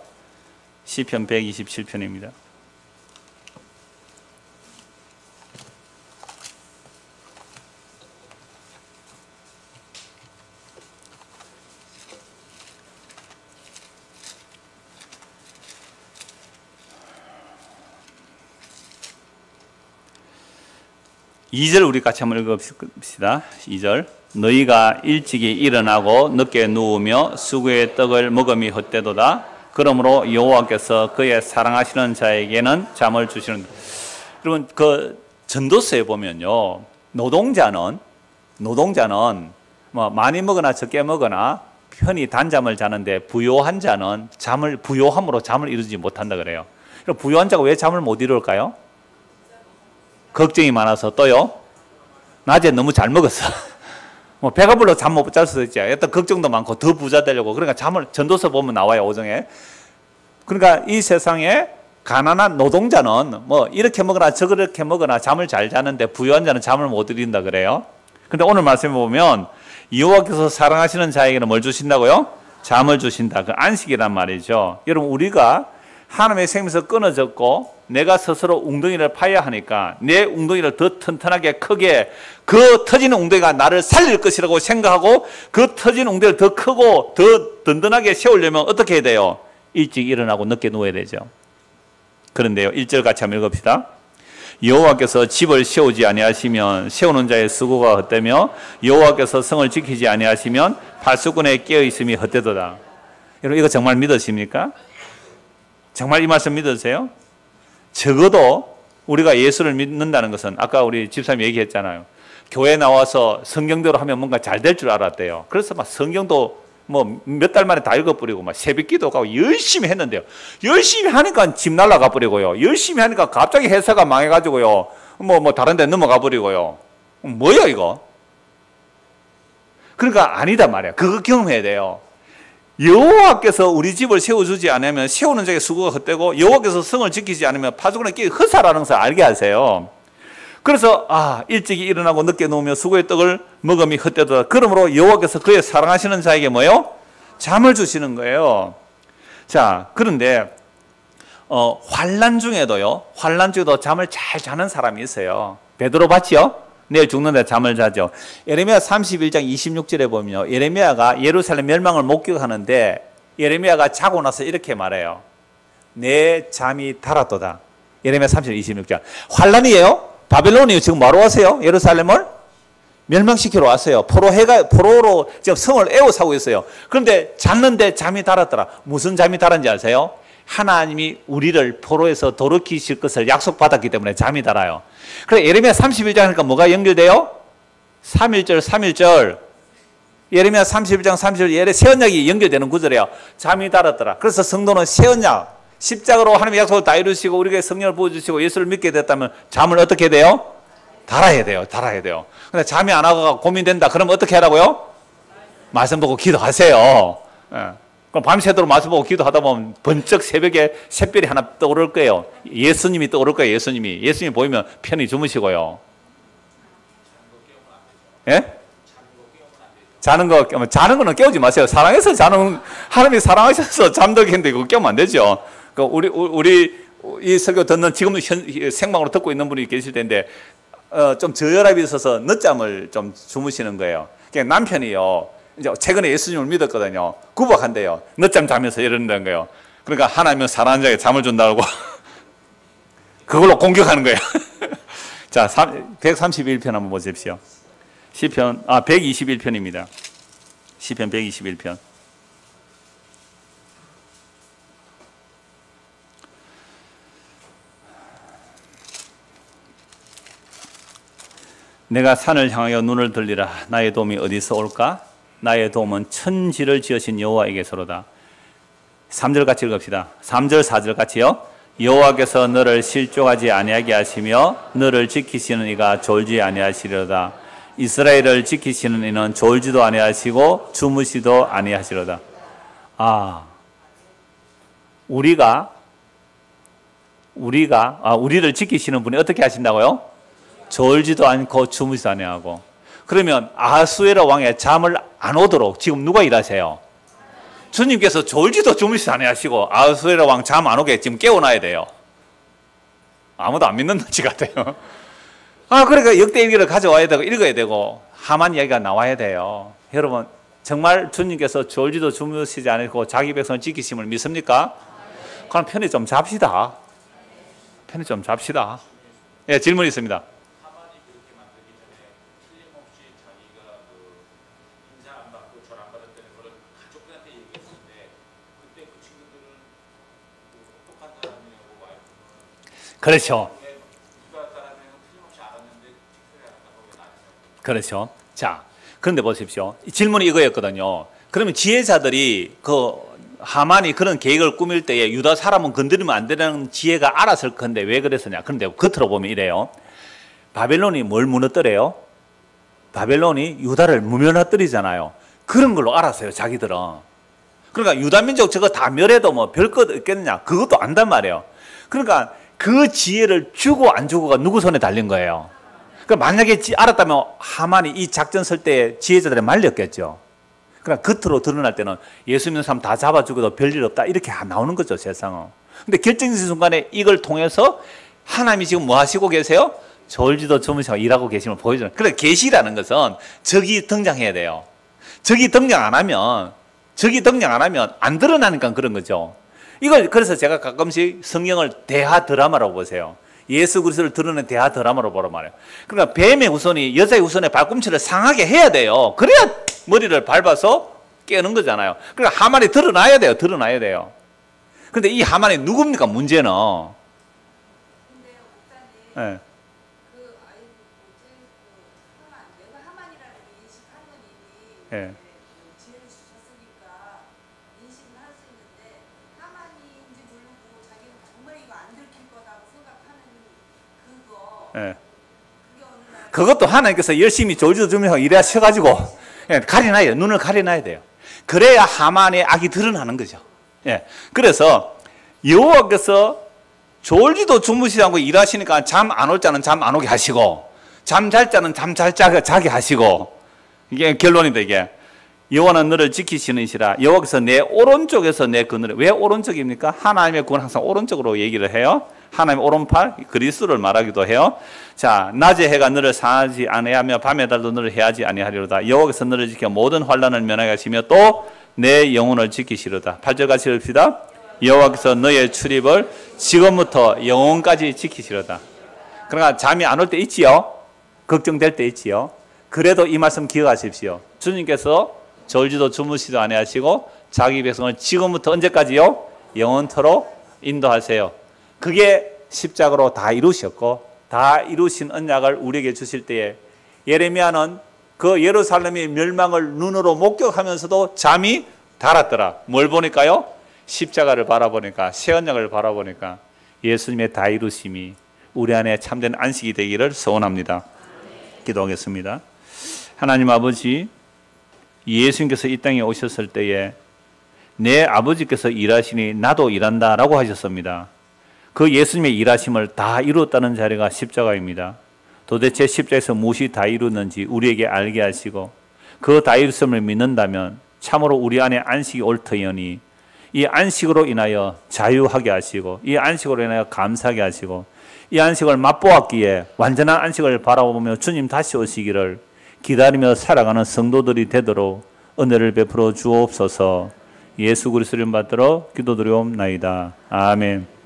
시편 127편입니다. 이 절 우리 같이 한번 읽어봅시다. 2절. 너희가 일찍이 일어나고 늦게 누우며 수구의 떡을 먹음이 헛되도다. 그러므로 여호와께서 그의 사랑하시는 자에게는 잠을 주시는. 여러분 그 전도서에 보면요, 노동자는 뭐 많이 먹거나 적게 먹거나 편히 단잠을 자는데 부요한 자는 부요함으로 잠을 이루지 못한다 그래요. 그럼 부요한 자가 왜 잠을 못 이룰까요? 걱정이 많아서. 또요, 낮에 너무 잘 먹었어. 뭐 배가 불러 잠 못 잘 수도 있지. 일단 걱정도 많고 더 부자 되려고. 그러니까 잠을 전도서 보면 나와요, 오정에. 그러니까 이 세상에 가난한 노동자는 뭐 이렇게 먹거나 저렇게 먹거나 잠을 잘 자는데 부유한 자는 잠을 못 이룬다 그래요. 근데 오늘 말씀에 보면 여호와께서 사랑하시는 자에게는 뭘 주신다고요? 잠을 주신다. 그 안식이란 말이죠. 여러분 우리가 하나님의 생명에서 끊어졌고 내가 스스로 웅덩이를 파야 하니까 내 웅덩이를 더 튼튼하게 크게, 그 터지는 웅덩이가 나를 살릴 것이라고 생각하고 그 터지는 웅덩이를 더 크고 더 든든하게 세우려면 어떻게 해야 돼요? 일찍 일어나고 늦게 누워야 되죠. 그런데요, 1절 같이 한번 읽읍시다. 여호와께서 집을 세우지 아니하시면 세우는 자의 수고가 헛되며 여호와께서 성을 지키지 아니하시면 발수꾼에 깨어 있음이 헛되도다. 여러분 이거 정말 믿으십니까? 정말 이 말씀 믿으세요? 적어도 우리가 예수를 믿는다는 것은 아까 우리 집사님 얘기했잖아요. 교회 나와서 성경대로 하면 뭔가 잘 될 줄 알았대요. 그래서 막 성경도 뭐 몇 달 만에 다 읽어버리고 막 새벽기도 가고 열심히 했는데요. 열심히 하니까 집 날라가 버리고요. 열심히 하니까 갑자기 회사가 망해가지고요. 뭐 다른 데 넘어가 버리고요. 뭐야 이거? 그러니까 아니다 말이야. 그거 경험해야 돼요. 여호와께서 우리 집을 세워주지 않으면 세우는 자의 수고가 헛되고 여호와께서 성을 지키지 않으면 파수꾼의 깨어 헛사라는 것을 알게 하세요. 그래서 일찍이 일어나고 늦게 누우며 수고의 떡을 먹음이 헛되도다. 그러므로 여호와께서 그의 사랑하시는 자에게 뭐요? 잠을 주시는 거예요. 자, 그런데 환난 중에도 잠을 잘 자는 사람이 있어요. 베드로 봤지요? 내일 죽는데 잠을 자죠. 예레미야 31장 26절에 보면요, 예레미야가 예루살렘 멸망을 목격하는데 예레미야가 자고 나서 이렇게 말해요. 내 잠이 달았도다. 예레미야 31장 26절. 환란이에요. 바벨론이 지금 뭐하러 왔어요? 예루살렘을 멸망시키러 왔어요. 포로로 지금 성을 에워싸고 있어요. 그런데 잤는데 잠이 달았더라. 무슨 잠이 달았는지 아세요? 하나님이 우리를 포로에서 돌이키실 것을 약속받았기 때문에 잠이 달아요. 그래서 예레미야 31장 하니까 뭐가 연결돼요? 3.1절. 예레미야 31장 31절 새 언약이 연결되는 구절이에요. 잠이 달았더라. 그래서 성도는 새 언약, 십자가로 하나님의 약속을 다 이루시고 우리에게 성령을 부어주시고 예수를 믿게 됐다면 잠을 어떻게 해야 돼요? 달아야 돼요. 근데 잠이 안 와서 고민된다. 그럼 어떻게 하라고요? 말씀 보고 기도하세요. 그럼 밤새도록 말씀 보고 기도하다 보면 번쩍 새벽에 샛별이 하나 떠오를 거예요. 예수님이 떠오를 거예요. 예수님이 보이면 편히 주무시고요. 예? 자는 거는 깨우지 마세요. 사랑해서 하나님이 사랑하셔서 잠들겠는데 그거 깨우면 안 되죠. 우리 이 설교 듣는 지금 생방으로 듣고 있는 분이 계실 텐데 좀 저혈압이 있어서 늦잠을 좀 주무시는 거예요. 그러니까 남편이요, 이제 최근에 예수님을 믿었거든요. 구박한대요. 늦잠 자면서 이런다는 거예요. 그러니까 하나님은 사랑하는 자에게 잠을 준다고 그걸로 공격하는 거예요. 자, 131편 한번 보십시오. 시편 121편입니다. 시편 121편. 내가 산을 향하여 눈을 들리라. 나의 도움이 어디서 올까? 나의 도움은 천지를 지으신 여호와에게서로다. 3절 같이 읽읍시다. 3절 4절 같이요. 여호와께서 너를 실족하지 아니하게 하시며 너를 지키시는 이가 졸지 아니하시리로다. 이스라엘을 지키시는 이는 졸지도 아니하시고 주무시도 아니하시리로다. 우리를 지키시는 분이 어떻게 하신다고요? 졸지도 않고 주무시도 아니하고. 그러면 아하수에로 왕의 잠을 안 오도록 지금 누가 일하세요? 주님께서 졸지도 주무시도 아니하시고 아하수에로 왕 잠 안 오게 지금 깨워놔야 돼요. 아무도 안 믿는 눈치 같아요. 그러니까 역대일기를 가져와야 되고 읽어야 되고 하만 이야기가 나와야 돼요. 여러분 정말 주님께서 졸지도 주무시지 않고 자기 백성을 지키심을 믿습니까? 그럼 편히 좀 잡시다. 편히 좀 잡시다. 예, 질문 있습니다. 그렇죠. 그렇죠. 자, 그런데 보십시오. 질문이 이거였거든요. 그러면 지혜자들이 하만이 그런 계획을 꾸밀 때에 유다 사람은 건드리면 안 되는 지혜가 알았을 건데 왜 그랬었냐. 그런데 겉으로 보면 이래요. 바벨론이 뭘 무너뜨려요? 바벨론이 유다를 무너뜨리잖아요. 그런 걸로 알았어요, 자기들은. 그러니까 유다 민족 저거 다 멸해도 뭐 별것 없겠느냐. 그것도 안단 말이에요. 그러니까 그 지혜를 주고 안 주고가 누구 손에 달린 거예요. 그러니까 만약에 알았다면 하만이 이 작전 쓸 때 지혜자들에 말렸겠죠. 그러니까 겉으로 드러날 때는 예수 믿는 사람 다 잡아 죽어도 별일 없다 이렇게 나오는 거죠, 세상은. 근데 결정적인 순간에 이걸 통해서 하나님이 지금 뭐 하시고 계세요? 졸지도 주무시고 일하고 계심을 보여주는. 그래, 계시라는 것은 적이 등장해야 돼요. 적이 등장 안 하면 안 드러나니까 그런 거죠. 이걸 그래서 제가 가끔씩 성경을 대하 드라마라고 보세요. 예수 그리스도를 드러낸 대하 드라마로 보란 말이에요. 그러니까 뱀의 후손이 여자의 후손의 발꿈치를 상하게 해야 돼요. 그래야 머리를 밟아서 깨는 거잖아요. 그러니까 하만이 드러나야 돼요. 드러나야 돼요. 그런데 이 하만이 누굽니까? 문제는. 네. 네. 네. 그것도 하나님께서 열심히 졸지도 주무시고 일하셔가지고 가려놔야 돼요. 눈을 가려놔야 돼요. 그래야 하만의 악이 드러나는 거죠. 예. 그래서 여호와께서 졸지도 주무시지 않고 일하시니까 잠 안 올 자는 잠 안 오게 하시고 잠 잘 자는 잠 잘 자게 하시고 이게 결론이다 이게. 여호와는 너를 지키시는 이시라. 여호와께서 내 오른쪽에서 내 그늘에. 왜 오른쪽입니까? 하나님의 구원은 항상 오른쪽으로 얘기를 해요. 하나님의 오른팔 그리스도를 말하기도 해요. 자, 낮에 해가 너를 상하지 아니하며 밤의 달도 너를 해하지 아니하리로다. 여호와께서 너를 지켜 모든 환난을 면하게 하시며 또 내 영혼을 지키시로다. 8절 같이 읽읍시다. 여호와께서 너의 출입을 지금부터 영혼까지 지키시로다. 그러니까 잠이 안 올 때 있지요. 걱정될 때 있지요. 그래도 이 말씀 기억하십시오. 주님께서 졸지도 주무시도 아니하시고 자기 백성을 지금부터 언제까지요? 영원토록 인도하세요. 그게 십자가로 다 이루셨고 다 이루신 언약을 우리에게 주실 때에 예레미야는 그 예루살렘의 멸망을 눈으로 목격하면서도 잠이 달았더라. 뭘 보니까요? 십자가를 바라보니까, 새 언약을 바라보니까 예수님의 다 이루심이 우리 안에 참된 안식이 되기를 소원합니다. 기도하겠습니다. 하나님 아버지, 예수님께서 이 땅에 오셨을 때에 내 아버지께서 일하시니 나도 일한다라고 하셨습니다. 그 예수님의 일하심을 다 이루었다는 자리가 십자가입니다. 도대체 십자가에서 무엇이 다 이루었는지 우리에게 알게 하시고 그 다 이루었음을 믿는다면 참으로 우리 안에 안식이 옳더니 이 안식으로 인하여 자유하게 하시고 이 안식으로 인하여 감사하게 하시고 이 안식을 맛보았기에 완전한 안식을 바라보며 주님 다시 오시기를 기다리며 살아가는 성도들이 되도록 은혜를 베풀어 주옵소서. 예수 그리스도를 받들어 기도드리옵나이다. 아멘.